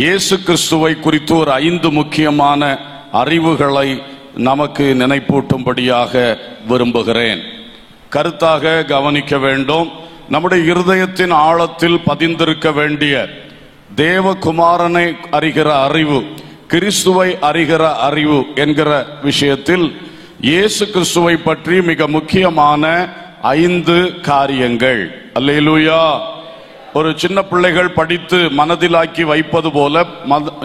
இயேசு கிறிஸ்துவை குறித்து ஒரு 5 முக்கியமான அறிவுகளை நமக்கு நினைப்பூட்டும்படியாக விரும்புகிறேன். கருத்தாக கவனிக்க வேண்டும். நம்முடைய இருதயத்தின் ஆழத்தில் பதிந்திருக்க வேண்டிய தேவகுமாரனை அறிகிற அறிவு, கிறிஸ்துவை அறிகிற அறிவு என்கிற விஷயத்தில் இயேசு கிறிஸ்துவை பற்றி மிக முக்கியமான 5 காரியங்கள். அல்லேலூயா. ஒரு சின்ன பிள்ளைகள் படித்து மனதிலாக்கி வைப்பது போல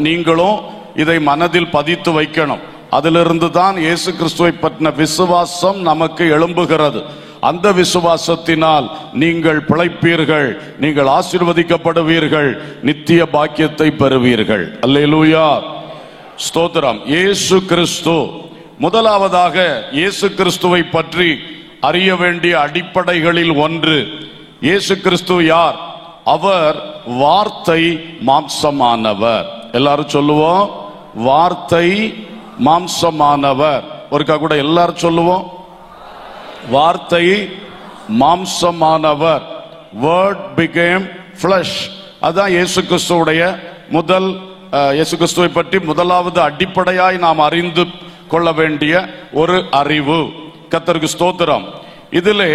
நீங்களும் இதை மனதில் பதித்து வைக்கணும். அதிலிருந்து தான் இயேசு கிறிஸ்துவை பற்றின விசுவாசம் நமக்கு எழும்புகிறது. அந்த விசுவாசத்தினால் நீங்கள் பிழைப்பீர்கள், நீங்கள் ஆசீர்வதிக்கப்படுவீர்கள், நித்திய பாக்கியத்தை பெறுவீர்கள். அல்லேலூயா, ஸ்தோத்திரம். இயேசு கிறிஸ்து, முதலாவதாக இயேசு கிறிஸ்துவை பற்றி அறிய வேண்டிய அடிப்படைகளில் ஒன்று, இயேசு கிறிஸ்து யார்? அவர் வார்த்தை மாம்சமானவர். எல்லாரும் சொல்லுவோம், வார்த்தை மாம்சமானவர். ஒருக்கா கூட எல்லாரும் சொல்லுவோம், வார்த்தை மாம்சமானவர். Word became flesh. அதான் இயேசு கிறிஸ்துவுடைய முதல், இயேசு கிறிஸ்துவை பற்றி முதலாவது அடிப்படையாய் நாம் அறிந்து கொள்ள வேண்டிய ஒரு அறிவு. கர்த்தருக்கு ஸ்தோத்திரம். இதிலே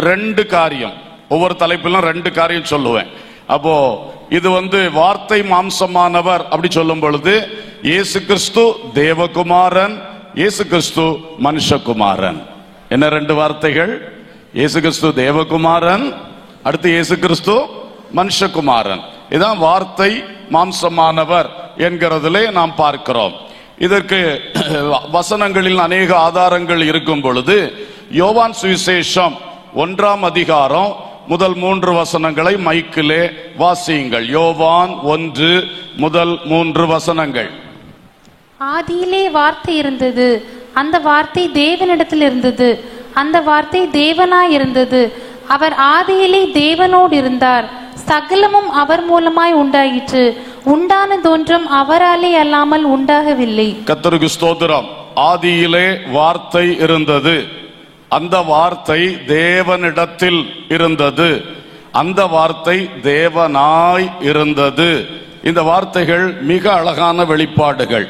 2 காரியம், ஒவ்வொரு தலைப்பிலும் 2 காரியம் சொல்லுவேன். அப்போ இது வார்த்தை மாம்சமானவர் அப்படி சொல்லும் பொழுது இயேசு கிறிஸ்து தேவகுமாரன், இயேசு கிறிஸ்து மனுஷகுமாரன். என்ன 2 வார்த்தைகள்? இயேசு கிறிஸ்து தேவகுமாரன், அடுத்து இயேசு கிறிஸ்து மனுஷகுமாரன். இதான் வார்த்தை மாம்சமானவர் என்கிறதிலே நாம் பார்க்கிறோம். இதற்கு வசனங்களில் அநேக ஆதாரங்கள் இருக்கும் பொழுது யோவான் சுவிசேஷம் 1ஆம் அதிகாரம் முதல் 3 வசனங்களை மைக்கிலே வாசியுங்கள். யோவான் 1 முதல் 3 வசனங்கள். ஆதியிலே வார்த்தை இருந்தது, அந்த வார்த்தை தேவனிடத்தில் இருந்தது, அந்த வார்த்தை தேவனாய் இருந்தது, அவர் ஆதியிலே தேவனோடு இருந்தார், சகலமும் அவர் மூலமாய் உண்டாயிற்று, உண்டானதொன்றும் அவராலே அல்லாமல் உண்டாகவில்லை. கர்த்தருக்கு ஸ்தோத்திரம். ஆதியிலே வார்த்தை இருந்தது, அந்த வார்த்தை தேவனிடத்தில் இருந்தது, அந்த வார்த்தை தேவனாய் இருந்தது. இந்த வார்த்தைகள் மிக அழகான வெளிப்பாடுகள்.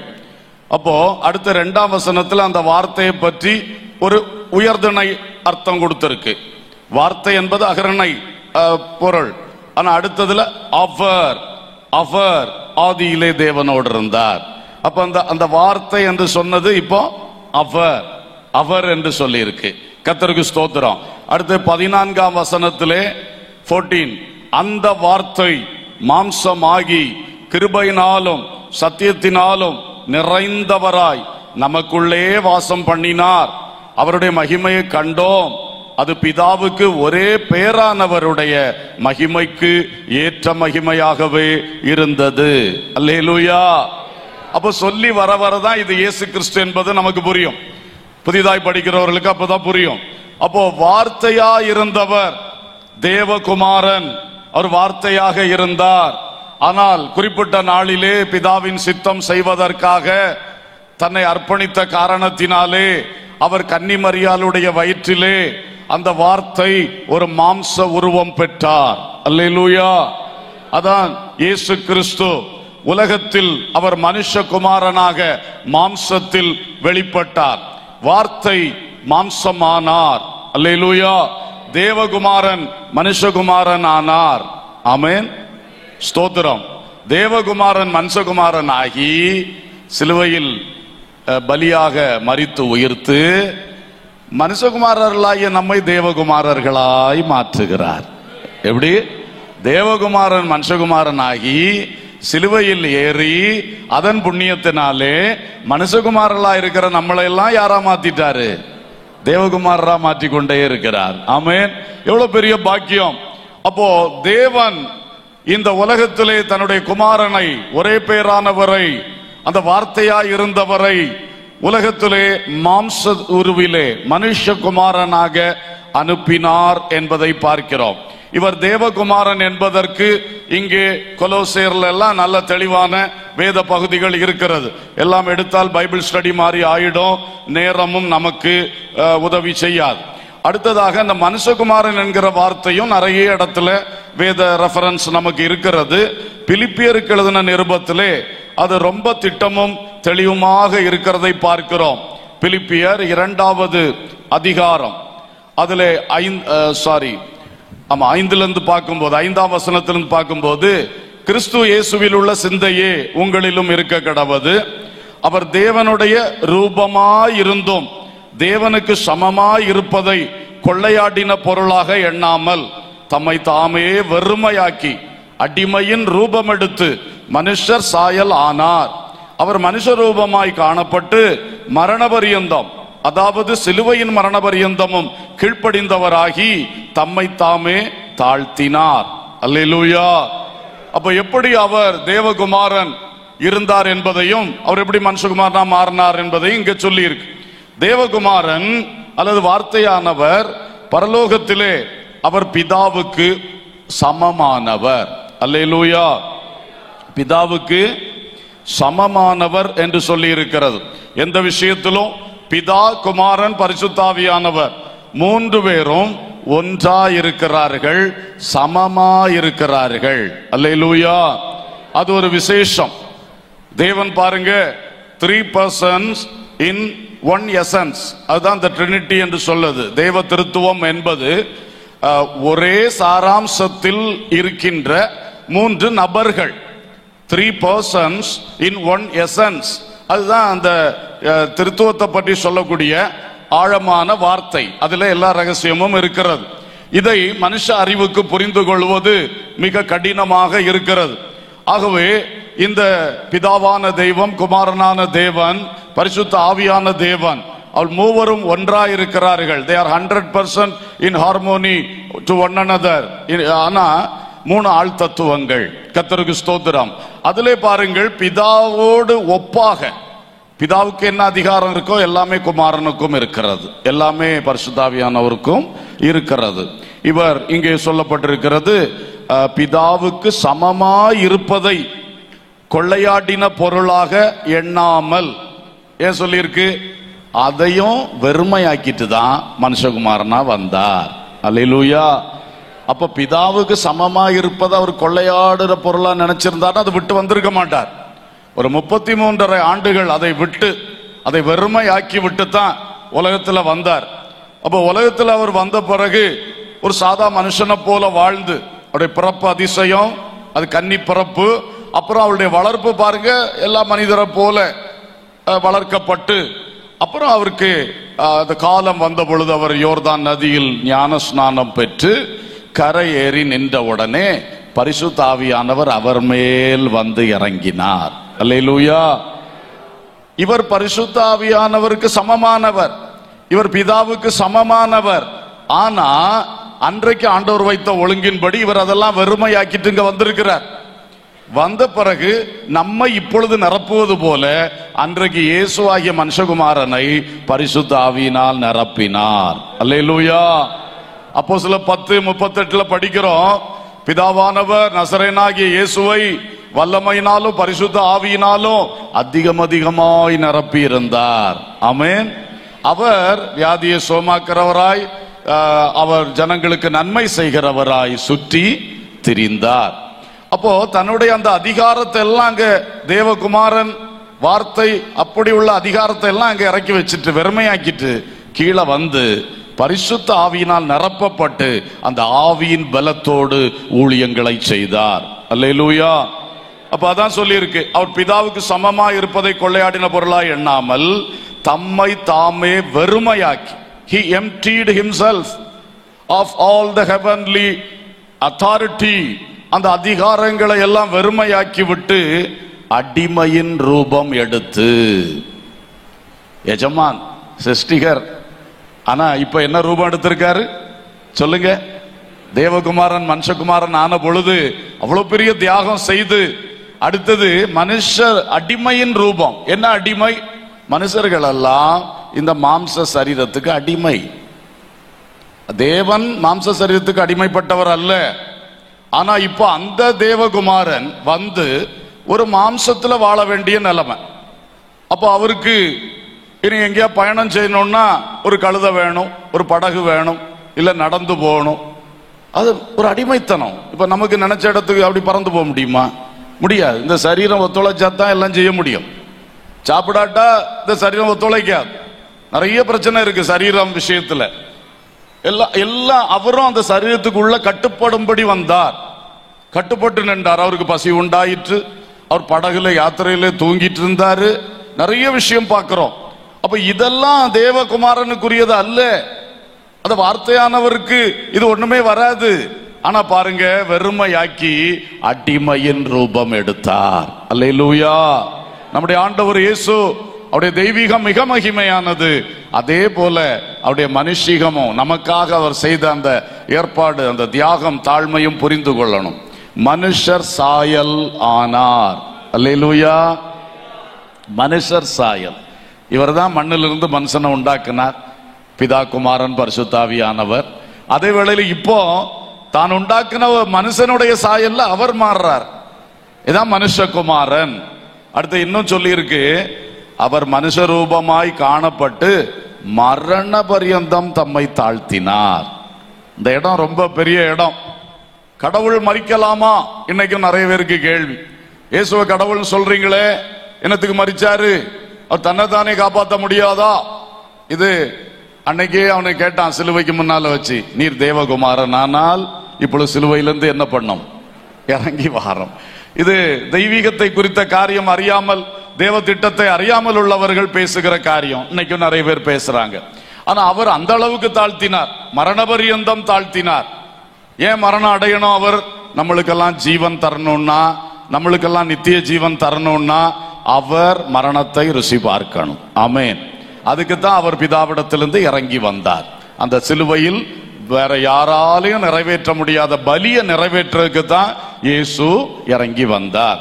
அப்போ அடுத்த 2ஆம் வசனத்தில் அந்த வார்த்தையை பற்றி ஒரு உயர்தனை அர்த்தம் கொடுத்திருக்கு. வார்த்தை என்பது அகரணை பொருள். ஆனா அடுத்ததுல அவர், அவர் ஆதியிலே தேவனோடு இருந்தார். அப்ப அந்த வார்த்தை என்று சொன்னது இப்போ அவர், அவர் என்று சொல்லி இருக்கு. கர்த்தருக்கு ஸ்தோத்திரம். அடுத்து 14ஆம் வசனத்திலே 14, அந்த வார்த்தை மாம்சமாகி கிருபையினாலும் சத்தியத்தினாலும் நிறைந்தவராய் நமக்குள்ளே வாசம் பண்ணினார், அவருடைய மகிமையை கண்டோம், அது பிதாவுக்கு ஒரே பேரானவருடைய மகிமைக்கு ஏற்ற மகிமையாகவே இருந்தது. அல்லேலூயா. அப்ப சொல்லி வர வரதான் இது இயேசு கிறிஸ்து என்பது நமக்கு புரியும். புதிதாய் படிக்கிறவர்களுக்கு அப்பதான் புரியும். அப்போ வார்த்தையா இருந்தவர் தேவகுமாரன், அவர் வார்த்தையாக இருந்தார். ஆனால் குறிப்பிட்ட நாளிலே பிதாவின் சித்தம் செய்வதற்காக தன்னை அர்ப்பணித்த காரணத்தினாலே அவர் கன்னிமரியாளுடைய வயிற்றிலே அந்த வார்த்தை ஒரு மாம்ச உருவம் பெற்றார். அல்லேலூயா. அதான் இயேசு கிறிஸ்து உலகத்தில் அவர் மனுஷகுமாரனாக மாம்சத்தில் வெளிப்பட்டார். வார்த்தை மாம்சமானார். அல்லேலூயா. தேவகுமாரன் மனுஷகுமாரன் ஆனார். ஆமென், ஸ்தோத்திரம். தேவகுமாரன் மனுஷகுமாரன் ஆகி சிலுவையில் பலியாக மரித்து உயிர்த்து மனுஷகுமாரர்களாகிய நம்மை தேவகுமாரர்களாய் மாற்றுகிறார். எப்படி? தேவகுமாரன் மனுஷகுமாரன் ஆகி சிலுவையில் ஏறி அதன் புண்ணியத்தினாலே மனுஷகுமாரர்களா இருக்கிற நம்மளை எல்லாம் யாரா மாத்திட்டாரு? தேவகுமாரரா மாற்றிக்கொண்டே இருக்கிறார். ஆமென். எவ்வளவு பெரிய பாக்கியம். அப்போ தேவன் இந்த உலகத்திலே தன்னுடைய குமாரனை, ஒரே பேரானவரை, அந்த வார்த்தையாய் இருந்தவரை உலகத்திலே மாம்ச உருவிலே மனுஷகுமாரனாக அனுப்பினார் என்பதை பார்க்கிறோம். இவர் தேவகுமாரன் என்பதற்கு இங்கே கொலோசேர்ல எல்லாம் நல்ல தெளிவான வேத பகுதிகள் இருக்கிறது. எல்லாம் எடுத்தால் பைபிள் ஸ்டடி மாதிரி ஆயிடும், நேரமும் நமக்கு உதவி செய்யாது. அடுத்ததாக இந்த மனுஷகுமாரன் என்கிற வார்த்தையும் நிறைய இடத்துல வேத ரெஃபரன்ஸ் நமக்கு இருக்கிறது. பிலிப்பியருக்கு எழுதின நிருபத்திலே அது ரொம்ப திட்டமும் தெளிவுமாக இருக்கிறதை பார்க்கிறோம். பிலிப்பியர் 2வது அதிகாரம் அதிலே 5 பார்க்கும்போது 5ஆம் வசனத்திலிருந்து பார்க்கும்போது, கிறிஸ்து இயேசுவில் உள்ள சிந்தையே உங்களிலும் இருக்க கடவது. அவர் தேவனுடைய ரூபமாயிருந்தும் தேவனுக்கு சமமாய் இருப்பதை கொள்ளையாடின பொருளாக எண்ணாமல் தம்மை தாமே வெறுமையாக்கி அடிமையின் ரூபம் எடுத்து மனுஷர் சாயல் ஆனார். அவர் மனுஷ ரூபமாய் காணப்பட்டு மரணபரியந்தம், அதாவது சிலுவையின் மரணபரியந்தமும் கீழ்ப்படிந்தவராகி தம்மை தாமே தாழ்த்தினார். அல்லேலூயா. அப்ப எப்படி அவர் தேவகுமாரன் இருந்தார் என்பதையும் அவர் எப்படி மனுஷகுமாரனா மாறினார் என்பதையும் இங்க சொல்லி இருக்கு. தேவகுமாரன் அல்லது வார்த்தையானவர் பரலோகத்திலே அவர் பிதாவுக்கு சமமானவர். அல்லேலூயா. பிதாவுக்கு சமமானவர் என்று சொல்லி இருக்கிறது. எந்த விஷயத்திலும் பிதா, குமாரன், பரிசுத்தாவியானவர் 3 பேரும் ஒன்றாயிருக்கிறார்கள், சமமாயிருக்கிறார்கள். அல்லேலூயா. அது ஒரு விசேஷம். தேவன் பாருங்க, 3 persons in 1 essence. அதுதான் the Trinity என்று சொல்லுது. தேவ திருத்துவம் என்பது ஒரே சாராம்சத்தில் இருக்கின்ற 3 நபர்கள். 3 persons in 1 essence. அதுதான் அந்த திருத்துவத்தை பற்றி சொல்லக்கூடிய ஆழமான வார்த்தை. அதுல எல்லா ரகசியமும் இருக்கிறது. இதை மனுஷ அறிவுக்கு புரிந்து கொள்வது மிக கடினமாக இருக்கிறது. ஆகவே இந்த பிதாவான தெய்வம், குமாரனான தேவன், பரிசுத்த ஆவியான தேவன், அவள் மூவரும் ஒன்றாயிருக்கிறார்கள். they are 100% in harmony to one another. ஆனா 3 ஆள் தத்துவங்கள். கர்த்தருக்கு ஸ்தோத்திரம். அதிலே பாருங்கள், பிதாவோடு ஒப்பாக, பிதாவுக்கு என்ன அதிகாரம் இருக்கோ எல்லாமே குமாரனுக்கும் இருக்கிறது, எல்லாமே பரிசுத்தாவியானவருக்கும் இருக்கிறது. இவர் இங்கே சொல்லப்பட்டிருக்கிறது, பிதாவுக்கு சமமாய் இருப்பதை கொள்ளையாடின பொருளாக எண்ணாமல். ஏன் சொல்லியிருக்கு? அதையும் வெறுமையாக்கிட்டு தான் மனுஷகுமாரனா வந்தார். அல்லேலூயா. அப்ப பிதாவுக்கு சமமா இருப்பதை அவர் கொள்ளையாடுற பொருளா நினைச்சிருந்தார், அதை விட்டு வந்திருக்க மாட்டார். ஒரு 33.5 ஆண்டுகள் அதை விட்டு, அதை வெறுமையாக்கி விட்டு தான் உலகத்துல வந்தார். அப்ப உலகத்துல அவர் வந்த பிறகு ஒரு சாதா மனுஷனை போல வாழ்ந்து, அவருடைய பிறப்பு அதிசயம், அது கன்னி பிறப்பு. அப்புறம் அவருடைய வளர்ப்பு பாருங்க, எல்லா மனிதரை போல வளர்க்கப்பட்டு, அப்புறம் அவருக்கு அந்த காலம் வந்த பொழுது அவர் யோர்தான் நதியில் ஞான ஸ்நானம் பெற்று கரை ஏறி நின்ற உடனே பரிசுத்த ஆவியானவர் அவர் மேல் வந்து இறங்கினார். அல்லேலூயா. இவர் பரிசுத்த ஆவியானவருக்கு சமமானவர், இவர் பிதாவுக்கு சமமானவர். ஆனா அன்றைக்கு ஆண்டவர் வைத்த ஒழுங்கின்படி இவர் அதெல்லாம் வெறுமையாக்கிட்டு இங்க வந்திருக்கிறார். வந்த பிறகு நம்மை இப்பொழுது நிரப்புவது போல அன்றைக்கு இயேசுவாகிய மனுஷகுமாரனை பரிசுத்த ஆவியினால் நிரப்பினார். அல்லேலூயா. அப்போஸ்தலர் 10:38 படிக்கிறோம், பிதாவானவர் நசரேயனாகிய இயேசுவை வல்லமையினாலும் பரிசுத்த ஆவியினாலும் அதிகமாய் நிரப்பி இருந்தார். ஆமென். அவர் வியாதியை சுகமாக்கிறவராய், அவர் ஜனங்களுக்கு நன்மை செய்கிறவராய் சுற்றி திரிந்தார். அப்போ தன்னுடைய அந்த அதிகாரத்தை எல்லாம் அங்க தேவகுமாரன் வார்த்தை அப்படி உள்ள அதிகாரத்தை எல்லாம் அங்க இறக்கி வச்சுட்டு வெறுமையாக்கிட்டு கீழே வந்து பரிசுத்த ஆவியினால் நிரப்பப்பட்டு அந்த ஆவியின் பலத்தோடு ஊழியங்களை செய்தார். அல்லேலூயா. அப்ப அதான் சொல்லி இருக்கு, அவர் பிதாவுக்கு சமமா இருப்பதை கொள்ளையாடின பொருளாய் எண்ணாமல் தம்மை தாமே வெறுமையாக்கி, he emptied himself of all the heavenly authority, அந்த அதிகாரங்களை எல்லாம் வெறுமையாக்கி விட்டு அடிமையின் ரூபம் எடுத்து, எஜமான் சிருஷ்டிகர், ஆனா இப்ப என்ன ரூபம் எடுத்திருக்காரு சொல்லுங்க? தேவகுமாரன் மனுஷகுமாரன் ஆன பொழுது அவ்வளவு பெரிய தியாகம் செய்து, அடுத்தது மனுஷர் அடிமையின் ரூபம். என்ன அடிமை? மனுஷர்கள் எல்லாம் இந்த மாம்ச சரீரத்துக்கு அடிமை. தேவன் மாம்ச சரீரத்துக்கு அடிமைப்பட்டவர் அல்ல. ஆனா இப்ப அந்த தேவகுமாரன் வந்து ஒரு மாம்சத்துல வாழ வேண்டிய நிலைமை. அப்ப அவருக்கு இனி எங்கேயா பயணம் செய்யணும்னா ஒரு கழுதை வேணும், ஒரு படகு வேணும், இல்ல நடந்து போகணும். அது ஒரு அடிமைத்தனம். இப்ப நமக்கு நினைச்ச இடத்துக்கு அப்படி பறந்து போக முடியுமா? முடியாது. இந்த சரீரம் ஒத்துழைச்சாதான் எல்லாம் செய்ய முடியும். சாப்பிடாட்டா இந்த சரீரம் ஒத்துழைக்காது. நிறைய பிரச்சனை இருக்கு சரீரம் விஷயத்துல. எல்லாம் அவரும் அந்த சரீரத்துக்குள்ள கட்டுப்படும்படி வந்தார், கட்டுப்பட்டு நின்றார். அவருக்கு பசி உண்டாயிற்று, அவர் படகுல யாத்திரையில தூங்கிட்டு இருந்தாரு. நிறைய விஷயம் பார்க்கிறோம். அப்ப இதெல்லாம் தேவகுமாரனுக்குரியது அல்ல. அந்த வார்த்தையானவருக்கு இது ஒண்ணுமே வராது. ஆனா பாருங்க, வெறுமையாக்கி அடிமையின் ரூபம் எடுத்தார். அல்லேலூயா. நம்முடைய ஆண்டவர் இயேசு அவருடைய தெய்வீகம் மிக மகிமையானது. அதே போல அவருடைய மனுஷீகமும் நமக்காக அவர் செய்த அந்த ஏற்பாடு, அந்த தியாகம், தாழ்மையும் புரிந்து கொள்ளணும். மனுஷர் சாயல் ஆனார். அல்லேலூயா. மனுஷர் சாயல். இவர் தான் மண்ணிலிருந்து மனுஷனை உண்டாக்கினார். பிதா, குமாரன், பரிசுத்தாவியானவர். அதே வேளையில் இப்போ தான் உண்டாக்கின மனுஷனுடைய சாயல்ல அவர் மாறுறார். இதான் மனுஷகுமாரன். அடுத்து இன்னும் சொல்லி இருக்கு, அவர் மனுஷ ரூபமாய் காணப்பட்டு மரண பரியந்தம் தம்மை தாழ்த்தினார். இந்த இடம் ரொம்ப பெரிய இடம். கடவுள் மரிக்கலாமா? இன்னைக்கும் நிறைய பேருக்கு கேள்வி. இயேசுவை கடவுள் சொல்றீங்களே, என்னத்துக்கு மரிச்சாரு? அவர் தன்னைத்தானே காப்பாற்ற முடியாதா? இது அன்னைக்கே அவனை கேட்டான் சிலுவைக்கு முன்னால வச்சு, நீர் தேவகுமாரன் ஆனால் இப்பொழுது சிலுவையிலிருந்து என்ன பண்ணும்? இறங்கி வாரம். இது தெய்வீகத்தை குறித்த காரியம் அறியாமல், தேவ திட்டத்தை அறியாமல் உள்ளவர்கள் பேசுகிற காரியம். இன்னைக்கும் நிறைய பேர் பேசுறாங்க. ஆனா அவர் அந்த அளவுக்கு தாழ்த்தினார், மரண பரியந்தம் தாழ்த்தினார். ஏன் மரணம் அடையணும்? அவர் நம்மளுக்கெல்லாம் ஜீவன் தரணும்னா, நம்மளுக்கெல்லாம் நித்திய ஜீவன் தரணும்னா அவர் மரணத்தை ருசி பார்க்கணும். ஆமென். அதுக்குத்தான் அவர் பிதாவிடத்திலிருந்து இறங்கி வந்தார். அந்த சிலுவையில் வேற யாராலையும் நிறைவேற்ற முடியாத பலியை நிறைவேற்றுறதுக்கு தான் இயேசு இறங்கி வந்தார்.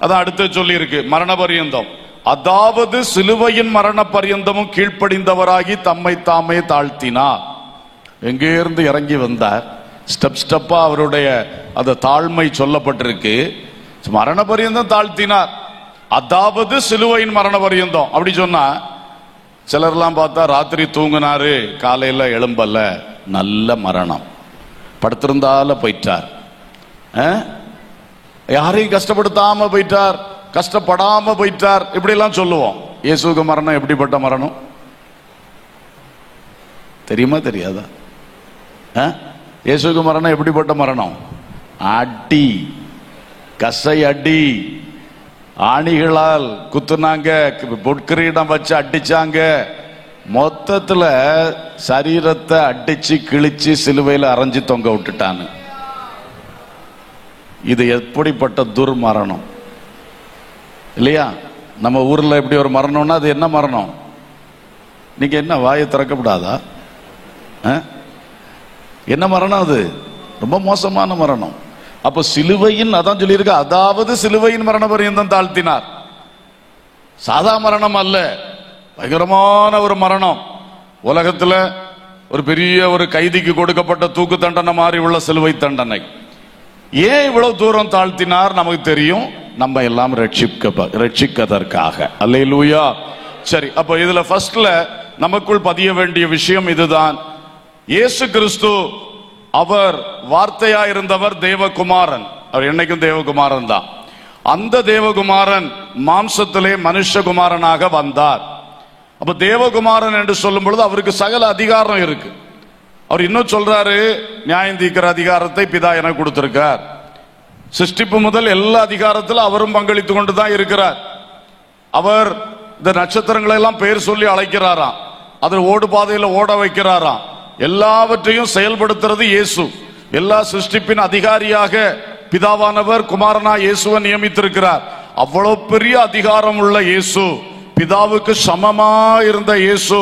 அதான் அடுத்து சொல்லி இருக்கு, மரண பரியந்தம். அதாவது சிலுவையின் மரண பரியந்தமும் கீழ்ப்படிந்தவராகி தம்மை தாமே தாழ்த்தினார். எங்கே இருந்து இறங்கி வந்தார்? ஸ்டெப் ஸ்டெப்பா அவருடைய அந்த தாழ்மை சொல்லப்பட்டிருக்கு. மரண பரியந்தம் தாழ்த்தினார். அதாவது சிலுவையின் மரண பரியந்தம். அப்படி சொன்னா சிலர்லாம் பார்த்தா ராத்திரி தூங்கினாரு, காலையில எழும்பல, நல்ல மரணம், படுத்திருந்தால போயிட்டார், யாரையும் கஷ்டப்படுத்தாம போயிட்டார், கஷ்டப்படாம போயிட்டார், இப்படி எல்லாம் சொல்லுவோம். இயேசுக்கு மரணம் எப்படிப்பட்ட மரணம் தெரியுமா? தெரியாதா? இயேசுக்கு மரணம் எப்படிப்பட்ட மரணம்? அடி, கசை அடி, ஆணிகளால் குத்துனாங்க, பொற்கிரீடம் வச்சு அடிச்சாங்க. மொத்தத்துல சரீரத்தை அடிச்சு கிழிச்சு சிலுவையில அரைஞ்சு தொங்க விட்டுட்டான்னு. இது எப்படிப்பட்ட துர்மரணம் இல்லையா? நம்ம ஊர்ல எப்படி ஒரு மரணம்னா அது என்ன மரணம்? நீங்க என்ன வாயை திறக்கப்படாதா? என்ன மரணம் அது? ரொம்ப மோசமான மரணம். அப்ப சிலுவையின், அதான் சொல்லியிருக்க, அதாவது சிலுவையின் மரண பரியந்தம் தாழ்த்தினார். சாதா மரணம் அல்ல, பயங்கரமான ஒரு மரணம். உலகத்துல ஒரு பெரிய ஒரு கைதிக்கு கொடுக்கப்பட்ட தூக்கு தண்டனை மாதிரி உள்ள சிலுவை தண்டனை. ஏன் இவ்வளவு தூரம் தாழ்த்தினார்? நமக்கு தெரியும், நம்ம எல்லாம் ரட்சிக்கதற்காக. அல்லேலூயா. சரி, அப்ப இதுல ஃபர்ஸ்ட்ல நமக்குள் பதிய வேண்டிய விஷயம் இதுதான். இயேசு கிறிஸ்து அவர் வார்த்தையா இருந்தவர், தேவகுமாரன். அவர் என்னைக்கும் தேவகுமாரன் தான். அந்த தேவகுமாரன் மாம்சத்திலே மனுஷகுமாரனாக வந்தார். அப்ப தேவகுமாரன் என்று சொல்லும் பொழுது அவருக்கு சகல அதிகாரம் இருக்கு. அவர் இன்னும் சொல்றாரு, நியாயம் தீர்க்கிற அதிகாரத்தை பிதா எனக்கு கொடுத்திருக்கார். சிருஷ்டிப்பு முதல் எல்லா அதிகாரத்திலும் அவரும் பங்களித்து கொண்டுதான் இருக்கிறார். அவர் இந்த நட்சத்திரங்களை எல்லாம் பெயர் சொல்லி அழைக்கிறாராம், அதில் ஓடு பாதையில ஓட வைக்கிறாராம். எல்லாவற்றையும் செயல்படுத்துறது இயேசு. எல்லா சிருஷ்டிப்பின் அதிகாரியாக பிதாவானவர் குமாரனா இயேசுவை நியமித்திருக்கிறார். அவ்வளவு பெரிய அதிகாரம் உள்ள இயேசு, பிதாவுக்கு சமமா இருந்த இயேசு,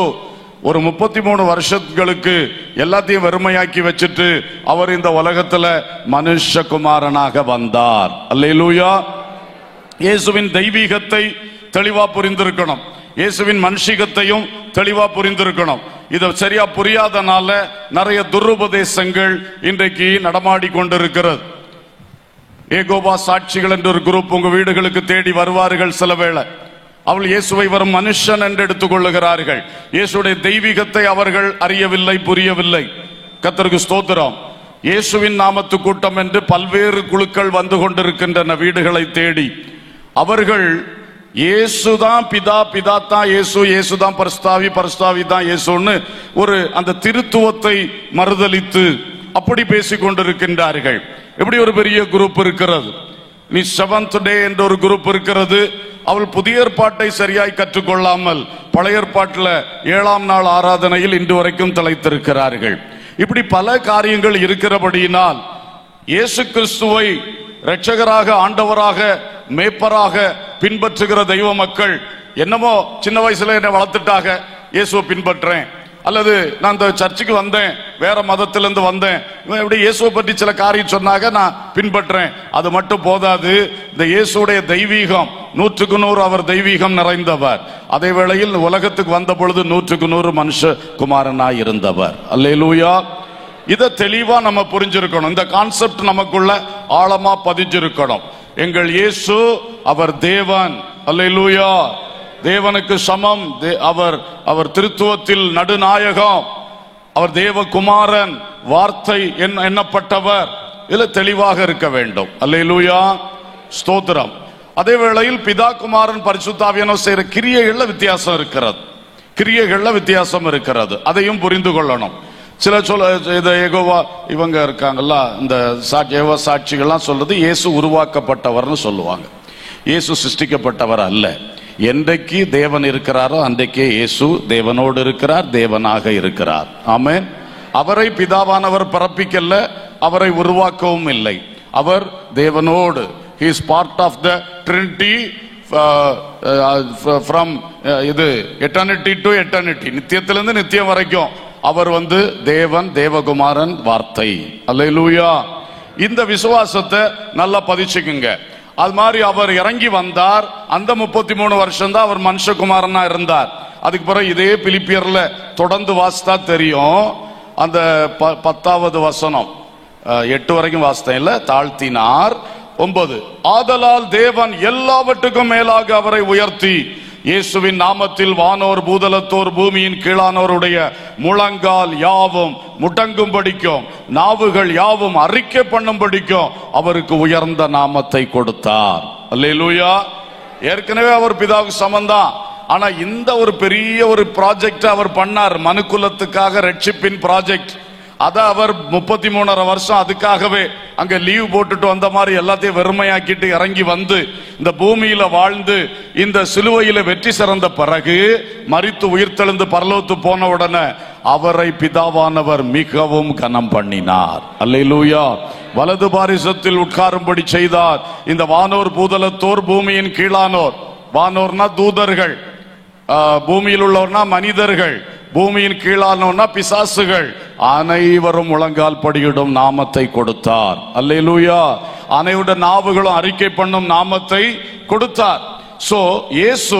ஒரு 33 வருஷங்களுக்கு எல்லாத்தையும் வெறுமையாக்கி வச்சுட்டு அவர் இந்த உலகத்துல மனுஷகுமாரனாக வந்தார். அல்லேலூயா. இயேசுவின் தெய்வீகத்தை தெளிவா புரிந்திருக்கணும், இயேசுவின் மனுஷிகத்தையும் தெளிவா புரிந்திருக்கணும். இதை சரியா புரியாதனால நிறைய துருபதேசங்கள் இன்றைக்கு நடமாடி கொண்டிருக்கிறது. ஏகோபா சாட்சிகள் என்ற ஒரு குரூப் உங்க வீடுகளுக்கு தேடி வருவார்கள். சில வேளை அவள் இயேசுவை வரும் மனுஷன் என்று எடுத்துக் கொள்ளுகிறார்கள். இயேசுடைய தெய்வீகத்தை அவர்கள் அறியவில்லை, புரியவில்லை. கர்த்தருக்கு ஸ்தோத்திரம். இயேசுவின் நாமத்து கூட்டம் என்று பல்வேறு குழுக்கள் வந்து கொண்டிருக்கின்றன வீடுகளை தேடி. அவர்கள் இயேசுதான் பிதா, பிதா தான் இயேசு, இயேசுதான் பரிசுத்தாவி, பரிசுத்தாவி தான் இயேசுன்னு ஒரு அந்த திருத்துவத்தை மறுதலித்து அப்படி பேசிக் கொண்டிருக்கின்றார்கள். எப்படி ஒரு பெரிய குரூப் இருக்கிறது. நீ செவன்த் டே என்ற ஒரு குரூப் இருக்கிறது. அவள் புதிய ஏற்பாட்டை சரியாய் கற்றுக்கொள்ளாமல் பழைய ஏற்பாட்டில் 7ஆம் நாள் ஆராதனையில் இன்று வரைக்கும் தலைத்திருக்கிறார்கள். இப்படி பல காரியங்கள் இருக்கிறபடியினால் இயேசு கிறிஸ்துவை இரட்சகராக, ஆண்டவராக, மேய்ப்பராக பின்பற்றுகிற தெய்வ மக்கள் என்னமோ சின்ன வயசுல என்னை வளர்த்துட்டாக, இயேசுவை பின்பற்றேன், அல்லது நான் இந்த சர்ச்சுக்கு வந்தேன், வேற மதத்திலிருந்து வந்தேன், இப்படி இயேசுவை பற்றி சில காரியம் சொன்னாங்க, நான் பின்பற்றேன். அது மட்டும் போதாது. இந்த இயேசுடைய தெய்வீகம் 100க்கு 100 அவர் தெய்வீகம் நிறைந்தவர். அதே வேளையில் உலகத்துக்கு வந்த பொழுது 100க்கு 100 மனுஷ குமாரனாய் இருந்தவர். அல்லேலூயா. இதை தெளிவா நம்ம புரிஞ்சிருக்கணும். இந்த கான்செப்ட் நமக்குள்ள ஆழமா பதிஞ்சிருக்கணும். எங்கள் இயேசு அவர் தேவன். அல்லேலூயா. தேவனுக்கு சமம். அவர் திருத்துவத்தில் நடுநாயகம். அவர் தேவகுமாரன், வார்த்தை எண்ணப்பட்டவர். இதுல தெளிவாக இருக்க வேண்டும். அல்லேலூயா, ஸ்தோத்திரம். அதே வேளையில் பிதா, குமாரன், பரிசுத்தாவியானவர் செய்கிற கிரியைகள்ல வித்தியாசம் இருக்கிறது. கிரியைகள்ல வித்தியாசம் இருக்கிறது. அதையும் புரிந்து கொள்ளணும். சில யெகோவா இவங்க இருக்காங்கல்ல, இந்த யெகோவா சாட்சிகள்லாம் சொல்றது இயேசு உருவாக்கப்பட்டவர்னு சொல்லுவாங்க. இயேசு சிருஷ்டிக்கப்பட்டவர் அல்ல. என்றைக்கு தேவன் இருக்கிறாரோ அன்றைக்கே இயேசு தேவனோடு இருக்கிறார், தேவனாக இருக்கிறார். ஆமென். அவரை பிதாவானவர் பிறப்பிக்கல, அவரை உருவாக்கவும் இல்லை. அவர் தேவனோடு, he is part of the Trinity from இது eternity to eternity, நித்தியத்திலிருந்து நித்தியம் வரைக்கும் அவர் தேவன், தேவகுமாரன், வார்த்தை. அல்லேலூயா. இந்த விசுவாசத்தை நல்லா பதிச்சுக்குங்க. அது மாதிரி அவர் இறங்கி வந்தார். அந்த 33 வருஷம் தான் அவர் மனுஷகுமாரனா இருந்தார். அதுக்கு பிறகு இதே பிலிப்பியர்ல தொடர்ந்து வாசித்தா தெரியும். அந்த 10வது வசனம் 8 வரைக்கும் வாசித்தேன் இல்ல, தாழ்த்தினார். 9, ஆதலால் தேவன் எல்லாவற்றுக்கும் மேலாக அவரை உயர்த்தி இயேசுவின் நாமத்தில் வானோர், பூதலத்தோர், பூமியின் கீழானோருடைய முழங்கால் யாவும் முடங்கும்படிக்கும், நாவுகள் யாவும் அறிக்கை பண்ணும்படிக்கும் அவருக்கு உயர்ந்த நாமத்தை கொடுத்தார். அல்லேலூயா. ஏற்கனவே அவர் பிதாவுக்கு சமந்தான். ஆனா இந்த ஒரு பெரிய ஒரு ப்ராஜெக்ட் அவர் பண்ணார், மனுக்குலத்துக்காக ரட்சிப்பின் ப்ராஜெக்ட். அத அவர் 33 வருஷம் அதுக்காகவே அங்க லீவ் போட்டுட்டு வந்த மாதிரி எல்லாத்தையும் வெறுமையாக்கிட்டு இறங்கி வந்து இந்த பூமியில வாழ்ந்து இந்த சிலுவையில வெற்றி சிறந்த பிறகு மரித்து உயிர்த்தெழுந்து பரலோகத்து போன உடனே அவரை பிதாவானவர் மிகவும் கனம் பண்ணினார். அல்லேலூயா. வலது பாரிசத்தில் உட்காரும்படி செய்தார். இந்த வானோர், பூதலத்தோர், பூமியின் கீழானோர், வானோர்னா தூதர்கள், பூமியில் உள்ளவர்னா மனிதர்கள், பூமியின் கீழானோர்னா பிசாசுகள், அனைவரும் முழங்கால் படியிடும் நாமத்தை கொடுத்தார். அல்லேலூயா. அனைவருடைய நாவுகளும் அறிக்கை பண்ணும் நாமத்தை கொடுத்தார். சோ இயேசு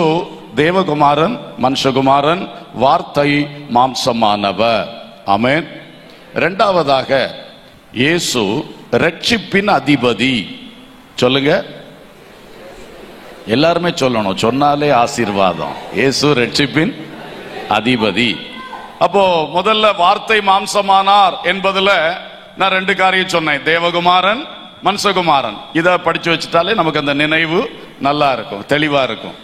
தேவகுமாரன், மனுஷகுமாரன், வார்த்தை மாம்சமானவர். ஆமென். இரண்டாவதாக இயேசு ரட்சிப்பின் அதிபதி. சொல்லுங்க, எல்லாருமே சொல்லணும், சொன்னாலே ஆசீர்வாதம். இயேசு ரட்சிப்பின் அதிபதி. அப்போ முதல்ல வார்த்தை மாம்சமானார் என்பதுல நான் 2 காரியம் சொன்னேன், தேவகுமாரன், மனுஷகுமாரன். இத படிச்சு வச்சுட்டாலே நமக்கு அந்த நினைவு நல்லா இருக்கும், தெளிவா இருக்கும்.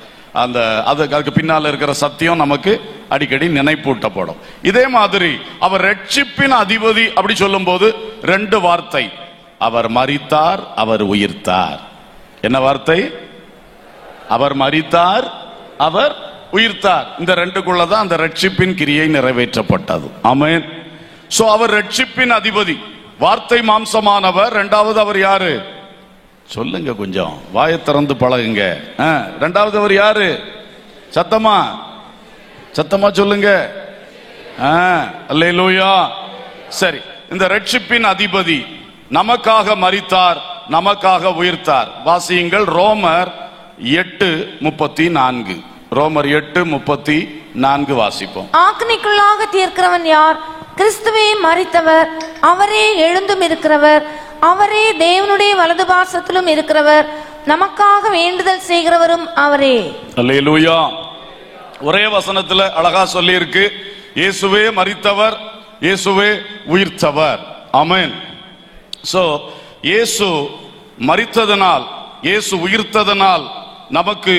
அதுக்கு பின்னால இருக்கிற சத்தியம் நமக்கு அடிக்கடி நினைப்பூட்டப்படும். இதே மாதிரி அவர் ரட்சிப்பின் அதிபதி அப்படி சொல்லும் போது 2 வார்த்தை, அவர் மரித்தார், அவர் உயிர்த்தார். என்ன வார்த்தை? அவர் மரித்தார், அவர் உயிர்த்தார். இந்த 2க்குள்ளதான் அந்த ரட்சிப்பின் கிரியை நிறைவேற்றப்பட்டது. ஆமென். சோ அவர் ரட்சிப்பின் அதிபதி, வார்த்தை மாம்சமானவர். இரண்டாவது அவர் யாரு? சொல்லுங்க, கொஞ்சம் வாயை திறந்து பழகுங்க. இரண்டாவது அவர் யாரு? சத்தமா சத்தமா சொல்லுங்க. அல்லேலூயா. சரி, இந்த ரட்சிப்பின் அதிபதி நமக்காக மரித்தார், நமக்காக உயிர்த்தார். வாசியுங்கள் ரோமர் 8:34. ரோமர் 8:34 வாசிப்போம். ஆக்கினைக்குள்ளாக தீர்க்கிறவன் யார்? கிறிஸ்துவே மரித்தவர், அவரே எழுந்தும் இருக்கிறவர், அவரே தேவனுடைய வலது பாசத்திலும் இருக்கிறவர், நமக்காக வேண்டுதல் செய்கிறவரும் அவரே. அல்லேலூயா. ஒரே வசனத்துல அழகா சொல்லி இருக்கு, இயேசுவே மரித்தவர், இயேசுவே உயிர்த்தவர். ஆமென். சோ இயேசு மரித்ததனால், இயேசு உயிர்த்ததனால் நமக்கு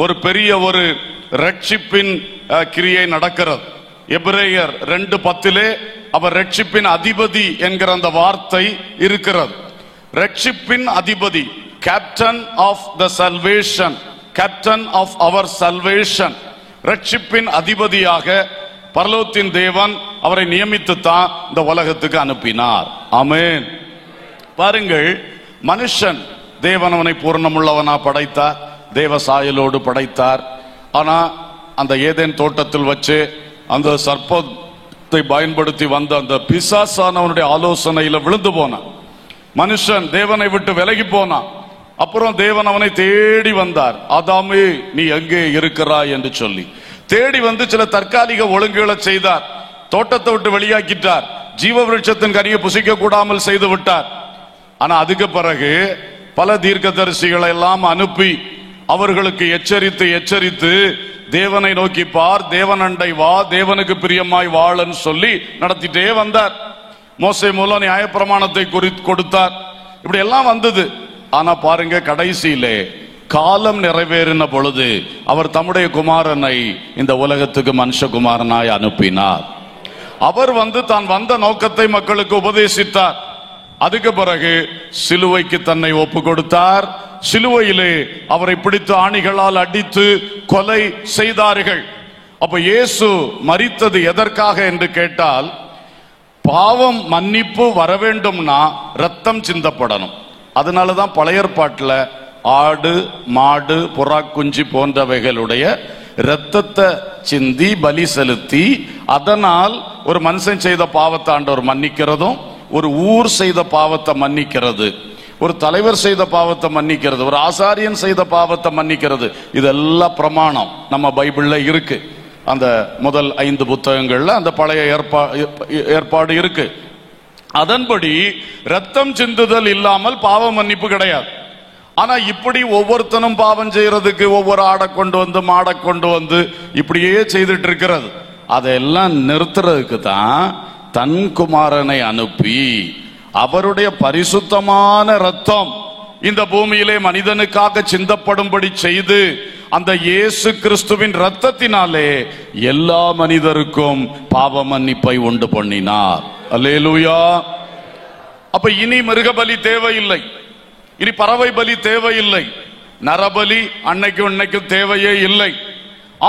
ஒரு பெரிய ஒரு ரட்சிப்பின் கிரியை நடக்கிறது. எபிரேயர் 2:10 அவர் ரட்சிப்பின் அதிபதி என்கிற அந்த வார்த்தை இருக்கிறது. ரட்சிப்பின் அதிபதி, captain of the salvation, captain of our salvation. ரட்சிப்பின் அதிபதியாக பரலோகத்தின் தேவன் அவரை நியமித்துத்தான் இந்த உலகத்துக்கு அனுப்பினார். ஆமென். பாருங்கள், மனுஷன் தேவன் அவனை பூர்ணமுள்ளவனா படைத்தார், தேவ சாயலோடு படைத்தார். ஆனா அந்த ஏதேன் தோட்டத்தில் வச்சு அந்த சர்ப்பத்தை பயன்படுத்தி வந்த அந்த பிசாசானவனுடைய ஆலோசனையில விழுந்து போனான். மனுஷன் தேவனை விட்டு விலகி போனான். அப்புறம் தேவன் அவனை தேடி வந்தார். ஆதாமே, நீ எங்கே இருக்கிறாய் என்று சொல்லி தேடி வந்து சில தற்காலிக ஒழுங்குகளை செய்தார். தோட்டத்தை விட்டு வெளியாக்கிட்டார். ஜீவ விருட்சத்தின் கனியை புசிக்க கூடாமல் செய்து விட்டார். ஆனா அதுக்கு பிறகு பல தீர்க்கதரிசிகளை எல்லாம் அனுப்பி அவர்களுக்கு எச்சரித்து தேவனை நோக்கி பார், தேவன் அண்டை வா, தேவனுக்கு பிரியமாய் வாழன்னு சொல்லி நடத்திட்டே வந்தார். மோசே மூலம் நியாயப்பிரமாணத்தை கொடுத்தார். இப்படி எல்லாம் வந்தது. ஆனா பாருங்க, கடைசியிலே காலம் நிறைவேறின பொழுது அவர் தம்முடைய குமாரனை இந்த உலகத்துக்கு மனுஷகுமாரனாய் அனுப்பினார். அவர் தான் வந்த நோக்கத்தை மக்களுக்கு உபதேசித்தார். அதுக்கு பிறகு சிலுவைக்கு தன்னை ஒப்பு கொடுத்தார். சிலுவையிலே அவரை பிடித்து ஆணிகளால் அடித்து கொலை செய்தார்கள். அப்ப இயேசு மரித்தது எதற்காக என்று கேட்டால், பாவம் மன்னிப்பு வர வேண்டும்னா ரத்தம் சிந்தப்படணும். அதனாலதான் பழைய ஏற்பாட்டில் ஆடு, மாடு, புறா குஞ்சு போன்றவைகளுடைய இரத்தத்தை சிந்தி பலி செலுத்தி, அதனால் ஒரு மனுஷன் செய்த பாவத்தை ஆண்டவர் மன்னிக்கிறதும், ஒரு ஊர் செய்த பாவத்தை மன்னிக்கிறது, ஒரு தலைவர் செய்த பாவத்தை மன்னிக்கிறது, ஒரு ஆசாரியன் செய்த பாவத்தை மன்னிக்கிறது, இதெல்லாம் பிரமாணம் நம்ம பைபிள்ல இருக்கு. அந்த முதல் 5 புத்தகங்கள்ல அந்த பழைய ஏற்பாடு இருக்கு. அதன்படி ரத்தம் சிந்துதல் இல்லாமல் பாவ மன்னிப்பு கிடையாது. ஆனா இப்படி ஒவ்வொருத்தனும் பாவம் செய்யறதுக்கு ஒவ்வொரு ஆடை கொண்டு வந்து, மாடை கொண்டு வந்து இப்படியே செய்துட்டு இருக்கிறது. அதெல்லாம் நிறுத்துறதுக்கு தான் தன் குமாரனை அனுப்பி அவருடைய பரிசுத்தமான ரத்தம் இந்த பூமியிலே மனிதனுக்காக சிந்தப்படும்படி செய்து, அந்த இயேசு கிறிஸ்துவின் ரத்தத்தினாலே எல்லா மனிதருக்கும் பாவ மன்னிப்பை உண்டு பண்ணினார். அல்லேலூயா. அப்ப இனி மிருகபலி தேவையில்லை, இனி பறவை பலி தேவையில்லை, நரபலி அன்னைக்கும் இன்னைக்கும் தேவையே இல்லை.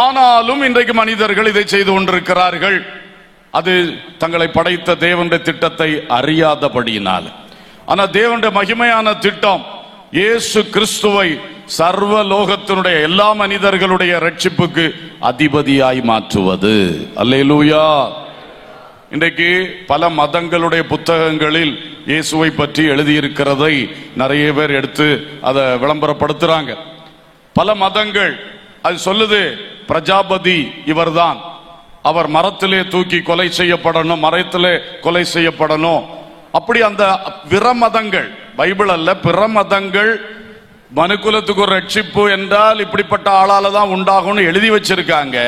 ஆனாலும் இன்றைக்கு மனிதர்கள் இதை செய்து கொண்டிருக்கிறார்கள். அது தங்களை படைத்த தேவனுடைய திட்டத்தை அறியாதபடியினால். ஆனா தேவனுடைய மகிமையான திட்டம் இயேசு கிறிஸ்துவை சர்வ லோகத்தினுடைய எல்லா மனிதர்களுடைய ரட்சிப்புக்கு அதிபதியாய் மாற்றுவது. அல்லேலூயா. இன்றைக்கு பல மதங்களுடைய புத்தகங்களில் இயேசுவை பற்றி எழுதியிருக்கிறதை நிறைய பேர் எடுத்து அதை விளம்பரப்படுத்துறாங்க. பல மதங்கள் அது சொல்லுது, பிரஜாபதி இவர்தான், அவர் மரத்திலே தூக்கி கொலை செய்யப்படணும், மரத்திலே கொலை செய்யப்படணும். அப்படி அந்த பிற மதங்கள், பைபிள் அல்ல, பிற மதங்கள் மனுக்குலத்துக்கு ஒரு ரட்சிப்பு என்றால் இப்படிப்பட்ட ஆளால தான் உண்டாகும்னு எழுதி வச்சிருக்காங்க.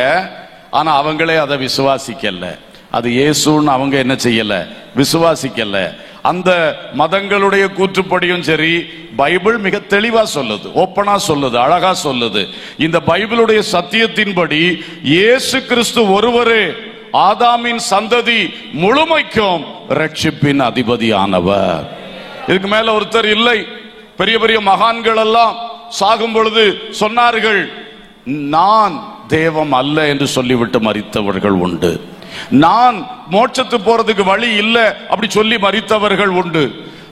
ஆனா அவங்களே அதை விசுவாசிக்கல. அது இயேசுன்னு அவங்க என்ன செய்யல, விசுவாசிக்கல. அந்த மதங்களுடைய கூற்றுப்படியும் சரி, பைபிள் மிக தெளிவா சொல்லுது, ஓப்பனா சொல்லுது, அழகா சொல்லுது. இந்த பைபிளுடைய சத்தியத்தின்படி இயேசு கிறிஸ்து ஒருவரே ஆதாமின் சந்ததி முழுமைக்கும் ரட்சிப்பின் அதிபதியானவர். இதுக்கு மேல ஒருத்தர் இல்லை. பெரிய பெரிய மகான்கள் எல்லாம் சாகும் பொழுது சொன்னார்கள், நான் தேவம் அல்ல என்று சொல்லிவிட்டு மரித்தவர்கள் உண்டு. நான் மோட்சத்து போறதுக்கு வழி இல்லை அப்படி சொல்லி மரித்தவர்கள் உண்டு.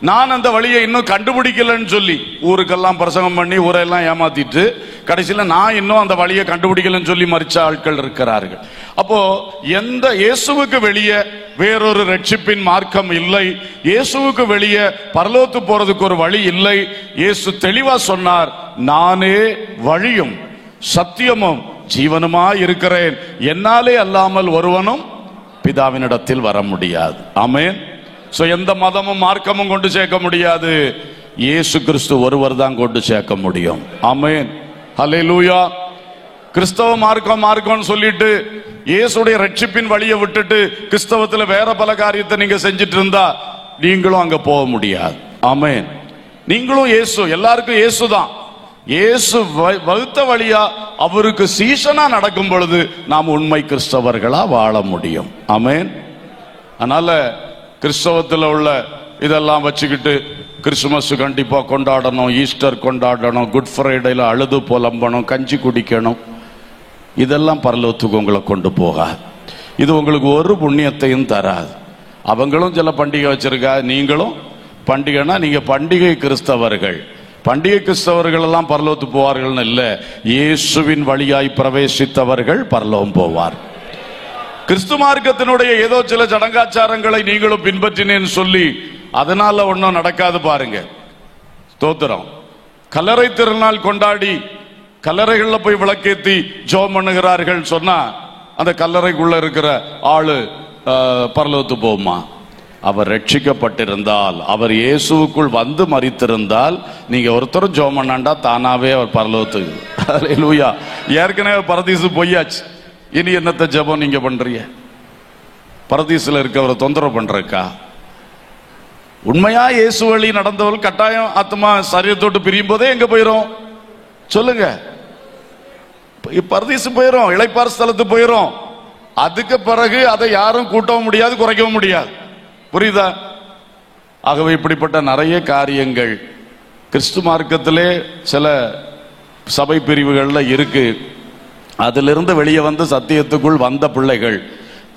நான் அந்த வழியை இன்னும் கண்டுபிடிக்கலன்னு சொல்லி ஊருக்கெல்லாம் பிரசங்கம் பண்ணி ஊரெல்லாம் ஏமாத்திட்டு கடைசியில் நான் இன்னும் அந்த வழியை கண்டுபிடிக்கலன்னு சொல்லி மரிச்ச ஆட்கள் இருக்கிறார்கள். அப்போ எந்த இயேசுவுக்கு வெளியே வேறொரு ரட்சிப்பின் மார்க்கம் இல்லை. இயேசுவுக்கு வெளியே பரலோகத்து போறதுக்கு ஒரு வழி இல்லை. இயேசு தெளிவா சொன்னார், நானே வழியும் சத்தியமும் ஜீவனுமாய் இருக்கிறேன், என்னாலே அல்லாமல் ஒருவனும் பிதாவினிடத்தில் வர முடியாது. ஆமென். சோ எந்த மதமும் மார்க்கமும் கொண்டு சேர்க்க முடியாது. இயேசு கிறிஸ்து ஒருவர் தான் கொண்டு சேர்க்க முடியும். ஆமென், ஹல்லேலூயா. கிறிஸ்தவ மார்க்கம் சொல்லிட்டு இயேசுடைய ரட்சிப்பின் வழியை விட்டுட்டு கிறிஸ்தவத்துல வேற பல காரியத்தை நீங்க செஞ்சிட்டு இருந்தா நீங்களும் அங்க போக முடியாது. ஆமென். நீங்களும் இயேசு, எல்லாருக்கும் இயேசு தான். இயேசு வகுத்த வழியா அவருக்கு சீசனா நடக்கும் பொழுது நாம் உண்மை கிறிஸ்தவர்களா வாழ முடியும். ஆமென். அதனால கிறிஸ்தவத்தில் உள்ள இதெல்லாம் வச்சுக்கிட்டு கிறிஸ்துமஸ் கண்டிப்பா கொண்டாடணும், ஈஸ்டர் கொண்டாடணும், குட் ஃப்ரைடேல அழுது புலம்பணும், கஞ்சி குடிக்கணும், இதெல்லாம் பரலோகத்துக்கு உங்களை கொண்டு போகாது. இது உங்களுக்கு ஒரு புண்ணியத்தையும் தராது. அவங்களும் சில பண்டிகை வச்சிருக்கா, நீங்களும் பண்டிகைனா நீங்க பண்டிகை கிறிஸ்தவர்கள். பண்டிகை கிறிஸ்தவர்கள் எல்லாம் பரலோகத்துக்கு போவார்கள் இல்ல, இயேசுவின் வழியாய் பிரவேசித்தவர்கள் பரலோகம் போவார். கிறிஸ்து மார்க்கத்தினுடைய ஏதோ சில சடங்காச்சாரங்களை நீங்களும் பின்பற்றினேன்னு சொல்லி அதனால ஒன்னும் நடக்காது பாருங்க. ஸ்தோத்திரம். கல்லறை திருநாள் கொண்டாடி கல்லறைகள்ல போய் விளக்கேத்தி ஜெபம் பண்ணுகிறார்கள் சொன்னா அந்த கல்லறைக்குள்ள இருக்கிற ஆளு பரலோகத்து போகுமா? அவர் ரட்சிக்கப்பட்டிருந்தால், அவர் இயேசுவுக்குள் வந்து மரித்திருந்தால், நீங்க ஒருத்தரும் ஜெபம் பண்ணாண்டா தானாவே அவர் பரலோகத்துக்கு. ஹல்லேலூயா. ஏற்கனவே பரதீசு போயாச்சு, இனி என்னத்த ஜெபம் நீங்க பண்றீங்க? பரதீசுல இருக்கவரை தொந்தரவு பண்றக்கா? உண்மையா இயேசு வழி நடந்தவர்கள் கட்டாயம் ஆத்மா சரீரத்தோட்டு பிரியும் போதே எங்க போயிரும் சொல்லுங்க? பரதீசு போயிரும், இளைப்பார் ஸ்தலத்து போயிரும். அதுக்கு பிறகு அதை யாரும் கூட்டவும் முடியாது, குறைக்கவும் முடியாது. புரியுதா? ஆகவே இப்படிப்பட்ட நிறைய காரியங்கள் கிறிஸ்து மார்க்கத்திலே சில சபை பிரிவுகள்ல இருக்கு. அதிலிருந்து வெளியே வந்து சத்தியத்துக்குள் வந்த பிள்ளைகள்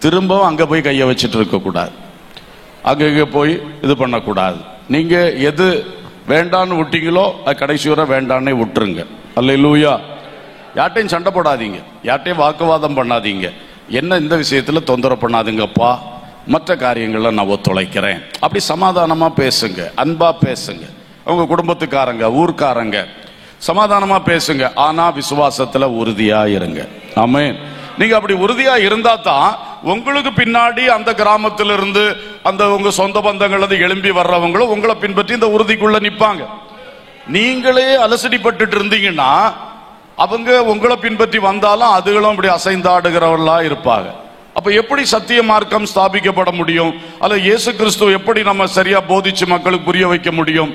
திரும்பவும் அங்க போய் கையை வச்சுட்டு இருக்க கூடாது, அங்க போய் இது பண்ணக்கூடாது. நீங்க எது வேண்டான்னு விட்டீங்களோ அது கடைசி வரை வேண்டான்னே விட்டுருங்க. அல்லேலூயா. யார்ட்டையும் சண்டை போடாதீங்க, யார்ட்டையும் வாக்குவாதம் பண்ணாதீங்க. என்ன இந்த விஷயத்துல தொந்தரவு பண்ணாதுங்கப்பா, மற்ற காரியங்கள்ல நான் ஒத்துழைக்கிறேன், அப்படி சமாதானமா பேசுங்க, அன்பா பேசுங்க. அவங்க குடும்பத்துக்காரங்க, ஊர்க்காரங்க, சமாதானமா பேசுங்க. ஆனா விசுவாசத்துல உறுதியா இருங்க. ஆமென். நீங்க அப்படி உறுதியா இருந்தா தான் உங்களுக்கு பின்னாடி அந்த கிராமத்திலிருந்து அந்த உங்க சொந்த பந்தங்கள் எழும்பி வர்றவங்களும் உங்களை பின்பற்றி இந்த உறுதிக்குள்ள நிப்பாங்க. நீங்களே அலசடிப்பட்டு இருந்தீங்கன்னா அவங்க உங்களை பின்பற்றி வந்தாலும் அதுகளும் இப்படி அசைந்தாடுகிறவர்களா இருப்பாங்க. அப்ப எப்படி சத்திய மார்க்கம் ஸ்தாபிக்கப்பட முடியும்? அல்ல இயேசு கிறிஸ்து எப்படி நம்ம சரியா போதிச்சு மக்களுக்கு புரிய வைக்க முடியும்?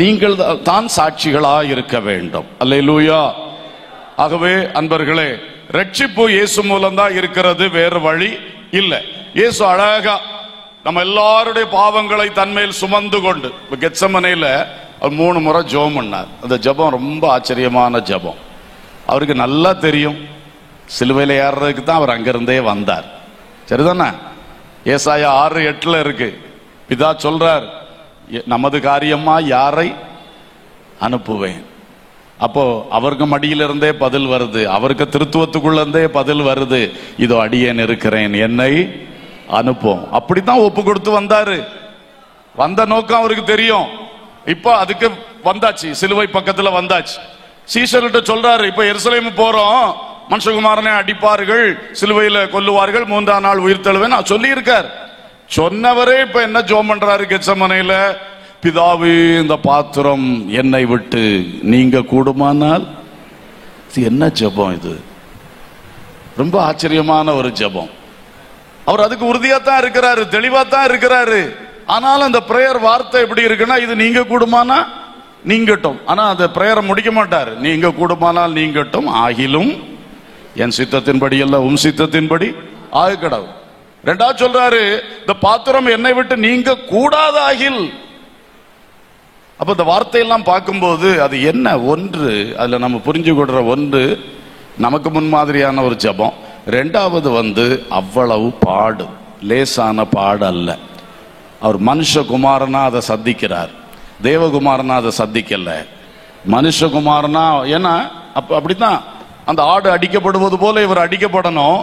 நீங்கள் தான் சாட்சிகளா இருக்க வேண்டும். அல்லேலூயா. ஆகவே அன்பர்களே, ரட்சிப்பு இயேசு மூலம் தான் இருக்கிறது, வேறு வழி இல்லை. இயேசு அழகா நம்ம எல்லாருடைய பாவங்களை தன்மையில் சுமந்து கொண்டு கெத்சமனையில 3 முறை ஜெபம் பண்ணார். அந்த ஜெபம் ரொம்ப ஆச்சரியமான ஜெபம். அவருக்கு நல்லா தெரியும் சிலுவையில ஏறுறதுக்கு தான் அவர் அங்கிருந்தே வந்தார். சரிதானே? ஏசாயா 6:8 இருக்கு. பிதா சொல்றார், நமது காரியமா யாரை அனுப்புவேன். அப்போ அவருக்கு மடியிலிருந்தே பதில் வருது, அவருக்கு திருத்துவத்துக்குள்ள இருந்தே பதில் வருது, இதோ அடியேன் இருக்கிறேன், என்னை அனுப்பும். அப்படித்தான் ஒப்பு கொடுத்து வந்தாரு. வந்த நோக்கம் அவருக்கு தெரியும். இப்ப அதுக்கு வந்தாச்சு, சிலுவை பக்கத்துல வந்தாச்சு. சீஷர்கிட்ட சொல்றாரு, இப்ப எருசலேம் போறோம், மனுஷகுமாரனை அடிப்பார்கள், சிலுவையில கொல்லுவார்கள், 3ஆம் நாள் உயிர் தழுவேன் சொல்லி இருக்கார். சொன்னவரே இப்ப என்ன ஜெபம் பண்றாரு கெத்சமனையில? பிதாவே, இந்த பாத்திரம் என்னை விட்டு நீங்க கூடுமானால். என்ன ஜெபம் இது? ரொம்ப ஆச்சரியமான ஒரு ஜெபம். அவர் அதுக்கு உறுதியா தான் இருக்கிறாரு, தெளிவா தான் இருக்கிறாரு. ஆனாலும் அந்த பிரேயர் வார்த்தை எப்படி இருக்குன்னா, இது நீங்க கூடுமானா நீங்கட்டும். ஆனா அந்த பிரேயரை முடிக்க மாட்டாரு. நீங்க கூடுமானால் நீங்கட்டும், ஆகிலும் என் சித்தத்தின்படி அல்ல உம் சித்தத்தின்படி ஆக கடவுள். 2வது சொல்றாரு, இந்த பாத்திரம் என்னை விட்டு நீங்க கூடாதாகில். அப்ப இந்த வார்த்தையெல்லாம் பார்க்கும்போது அது என்ன ஒன்று, அதுல நம்ம புரிஞ்சு கொள்ற ஒன்று, நமக்கு முன்மாதிரியான ஒரு ஜெபம். 2வது அவ்வளவு பாடு, லேசான பாடு அல்ல. அவர் மனுஷகுமாரனா அதை சந்திக்கிறார், தேவகுமாரனா அதை சந்திக்கல. மனுஷகுமாரனா, ஏன்னா அப்படித்தான் அந்த ஆடு அடிக்கப்படுவது போல இவர் அடிக்கப்படணும்.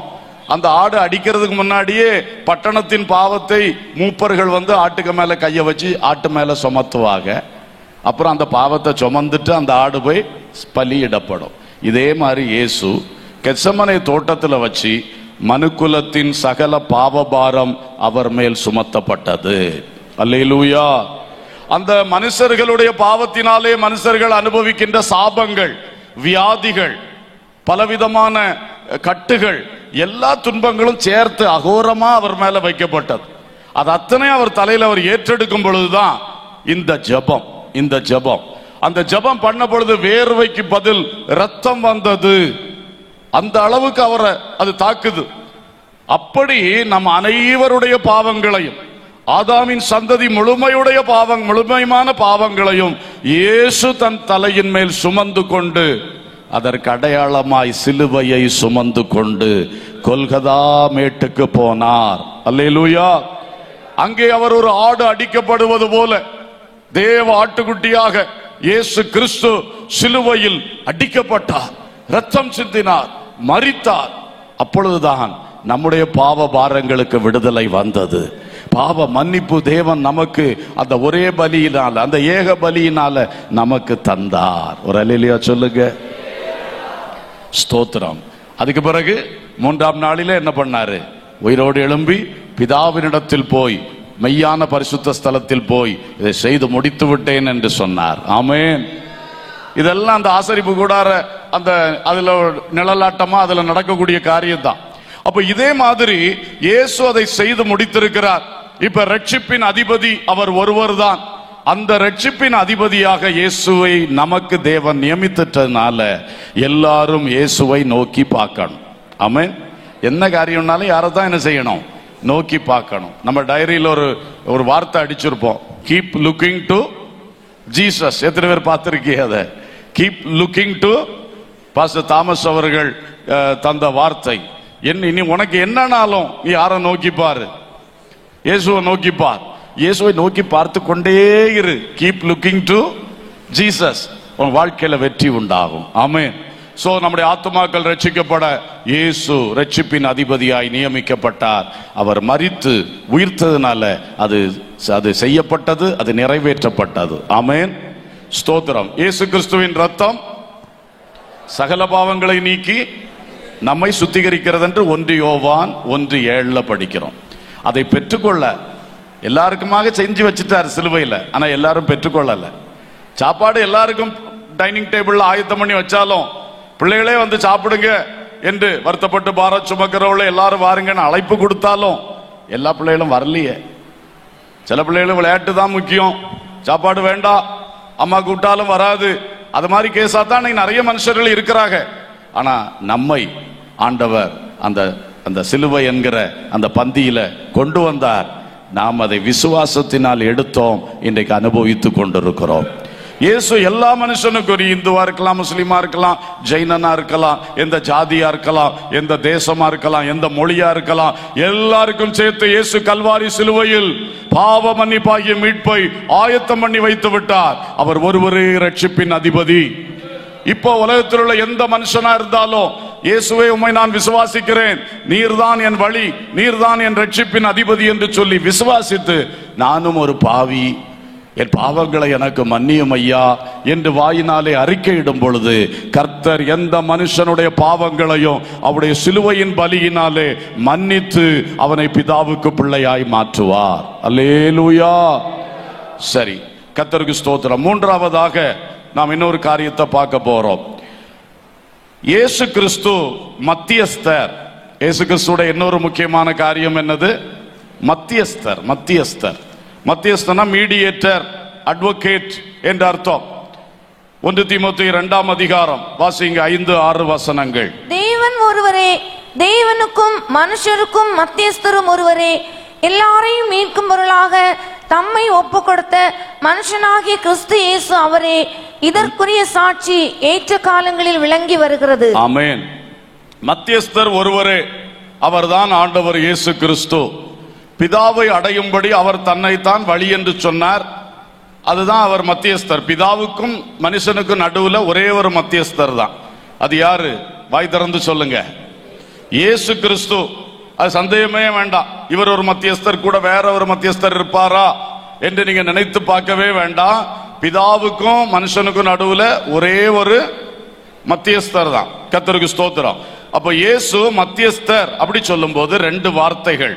அந்த ஆடு அடிக்கிறதுக்கு முன்னாடியே பட்டணத்தின் பாவத்தை மூப்பர்கள் ஆட்டுக்கு மேல கைய வச்சு ஆட்டு மேல சுமத்துவாங்க. அப்புறம் அந்த பாவத்தை சுமந்துட்டு அந்த ஆடு போய் பலியிடப்படும். இதே மாதிரி இயேசு கெத்சமனை தோட்டத்துல வச்சு மனுக்குலத்தின் சகல பாவபாரம் அவர் மேல் சுமத்தப்பட்டது. அல்லேலூயா. அந்த மனுஷர்களுடைய பாவத்தினாலே மனுஷர்கள் அனுபவிக்கின்ற சாபங்கள், வியாதிகள், பலவிதமான கட்டுகள், எல்லா துன்பங்களும் சேர்த்து அகோரமா அவர் மேல வைக்கப்பட்டது. அது அத்தனை அவர் தலையில அவர் ஏற்றெடுக்கும் பொழுதுதான் இந்த ஜெபம். அந்த ஜெபம் பண்ண பொழுது வேர்வைக்கு பதில் ரத்தம் வந்தது. அந்த அளவுக்கு அவரை அது தாக்குது. அப்படி நம் அனைவருடைய பாவங்களையும், ஆதாமின் சந்ததி முழுமையான பாவங்களையும் இயேசு தன் தலையின் மேல் சுமந்து கொண்டு, அதற்கு அடையாளமாய் சிலுவையை சுமந்து கொண்டு கொல்கதா மேட்டுக்கு போனார். அல்லேலூயா. அங்கே அவர் ஒரு ஆடு அடிக்கப்படுவது போல தேவ ஆட்டுக்குட்டியாக இயேசு கிறிஸ்து சிலுவையில் அடிக்கப்பட்டார், ரத்தம் சிந்தினார், மரித்தார். அப்பொழுதுதான் நம்முடைய பாவ பாரங்களுக்கு விடுதலை வந்தது. பாவ மன்னிப்பு தேவன் நமக்கு அந்த ஒரே பலியினால, அந்த ஏக பலியினால நமக்கு தந்தார். ஒரு அல்லேலூயா சொல்லுங்க. ஸ்தோத்திரம். அதுக்கு பிறகு 3ஆம் நாளிலே என்ன பண்ணாரு? உயிரோடு எழும்பி பிதாவினிடத்தில் போய், மெய்யான பரிசுத்த ஸ்தலத்தில் போய் இதை செய்து முடித்து விட்டேன் என்று சொன்னார். ஆமென். இதெல்லாம் அந்த ஆசரிப்பு கூடார அந்த அதுல நிழலாட்டமா அதுல நடக்கக்கூடிய காரியம் தான். அப்ப இதே மாதிரி இயேசு அதை செய்து முடித்திருக்கிறார். இப்ப ரட்சிப்பின் அதிபதி அவர் ஒருவர் தான். அந்த ரட்சிப்பின் அதிபதியாக இயேசுவை நமக்கு தேவன் நியமித்ததுனால எல்லாரும் இயேசுவை நோக்கி பார்க்கணும். ஆமென். என்ன காரியம்னாலும் யாரை தான் என்ன செய்யணும்? நோக்கி பார்க்கணும். நம்ம டைரியில் ஒரு வார்த்தை அடிச்சிருப்போம், கீப் லுக்கிங் டு ஜீசஸ். எத்தனை பேர் பார்த்திருக்கீங்க அதை? Keep looking to. Pastor Thomas அவர்கள் தந்த வார்த்தை. இனி உனக்கு என்னன்னாலும் நீ யாரை நோக்கி பாரு? இயேசுவை நோக்கி பார். இயேசுவை நோக்கி பார்த்து கொண்டே இரு. Keep looking to Jesus. உன் வாழ்க்கையில வெற்றி உண்டாகும். ஆமென். சோ நம்முடைய ஆத்துமாக்கள் ரட்சிக்கப்பட இயேசு ரட்சிப்பின் அதிபதியாய் நியமிக்கப்பட்டார். அவர் மரித்து உயிர்த்ததுனால அது செய்யப்பட்டது, அது நிறைவேற்றப்பட்டது. ஆமென். ஸ்தோத்திரம். இயேசு கிறிஸ்துவின் ரத்தம் சகல பாவங்களை நீக்கி நம்மை சுத்திகரிக்கிறது என்று 1 யோவான் 1:7 படிக்கிறோம். அதை பெற்றுக்கொள்ள எல்லாருக்குமாக செஞ்சு வச்சுட்டார் சிலுவையில். ஆனா எல்லாரும் பெற்றுக்கொள்ளல. சாப்பாடு எல்லாருக்கும் டைனிங் டேபிள்ல ஆயத்தம் பண்ணி வச்சாலும், பிள்ளைகளே வந்து சாப்பிடுங்க என்று வருத்தப்பட்டு பாரம் சுமக்கிறவளை எல்லாரும் வாருங்கன்னு அழைப்பு கொடுத்தாலும் எல்லா பிள்ளைகளும் வரலையே. சில பிள்ளைகளும் விளையாட்டு தான் முக்கியம், சாப்பாடு வேண்டாம், அம்மா கூப்பிட்டாலும் வராது. அது மாதிரி கேஸா தான் நிறைய மனுஷர்கள் இருக்கிறாங்க. ஆனா நம்மை ஆண்டவர் அந்த சிலுவை என்கிற அந்த பந்தியில கொண்டு வந்தார். நாம் அதை விசுவாசத்தினால் எடுத்தோம், இன்றைக்கு அனுபவித்துக் கொண்டிருக்கிறோம். இயேசு எல்லா மனுஷனுக்கும், ஒரு இந்துவா இருக்கலாம், முஸ்லிமா இருக்கலாம், ஜெயினனா இருக்கலாம், எந்த ஜாதியா இருக்கலாம், எந்த தேசமா இருக்கலாம், எந்த மொழியா இருக்கலாம், எல்லாருக்கும் சேர்த்து இயேசு கல்வாரி சிலுவையில் பாவ மன்னிப்பாகிய மீட்பை ஆயத்தம் பண்ணி வைத்து விட்டார். அவர் ஒருவரே ரட்சிப்பின் அதிபதி. இப்போ உலகத்தில் உள்ள எந்த மனுஷனா இருந்தாலும், இயேசுவே உம்மை நான் விசுவாசிக்கிறேன், நீர்தான் என் வழி, நீர்தான் என் ரட்சிப்பின் அதிபதி என்று சொல்லி விசுவாசித்து, நானும் ஒரு பாவி, என் பாவங்களை எனக்கு மன்னியும் ஐயா என்று வாயினாலே அறிக்கையிடும் பொழுது, கர்த்தர் எந்த மனுஷனுடைய பாவங்களையும் அவருடைய சிலுவையின் பலியினாலே மன்னித்து அவனை பிதாவுக்கு பிள்ளையாய் மாற்றுவார். அல்லேலூயா. சரி, கர்த்தருக்கு ஸ்தோத்திரம். மூன்றாவதாக நாம் இன்னொரு காரியத்தை பார்க்க போறோம். இயேசு கிறிஸ்து மத்தியஸ்தர். இயேசு கிறிஸ்துடைய இன்னொரு முக்கியமான காரியம் என்னது? மத்தியஸ்தர். மத்தியஸ்தனா மீடியேட்டர், அட்வொகேட் என்ற அர்த்தம். 1 தீமோத்தேயு 2ஆம் அதிகாரம் வாசிங்க 5-6 வசனங்கள். தேவன் ஒருவரே, தேவனுக்கும் மனுஷருக்கும் மத்தியஸ்தரும் ஒருவரே, எல்லாரையும் மீட்கும் பொருளாக தம்மை ஒப்பு கொடுத்த மனுஷனாகிய கிறிஸ்து இயேசு அவரே. இதற்குரிய சாட்சி ஏற்ற காலங்களில் விளங்கி வருகிறது. ஆமென். மத்தியஸ்தர் ஒருவரே, அவர்தான் ஆண்டவர் இயேசு கிறிஸ்து. பிதாவை அடையும்படி அவர் தன்னைத்தான் வழி என்று சொன்னார். அதுதான் அவர் மத்தியஸ்தர். பிதாவுக்கும் மனுஷனுக்கும் நடுவுல ஒரே ஒரு மத்தியஸ்தர் தான். அது யாரு? வாய் திறந்து சொல்லுங்க. இயேசு கிறிஸ்து. அது சந்தேகமே வேண்டாம். இவர் ஒரு மத்தியஸ்தர், கூட வேற ஒரு மத்தியஸ்தர் இருப்பாரா என்று நீங்க நினைத்து பார்க்கவே வேண்டாம். பிதாவுக்கும் மனுஷனுக்கும் நடுவுல ஒரே ஒரு மத்தியஸ்தர் தான். கர்த்தருக்கு ஸ்தோத்திரம். அப்ப இயேசு மத்தியஸ்தர் அப்படி சொல்லும் போது 2 வார்த்தைகள்.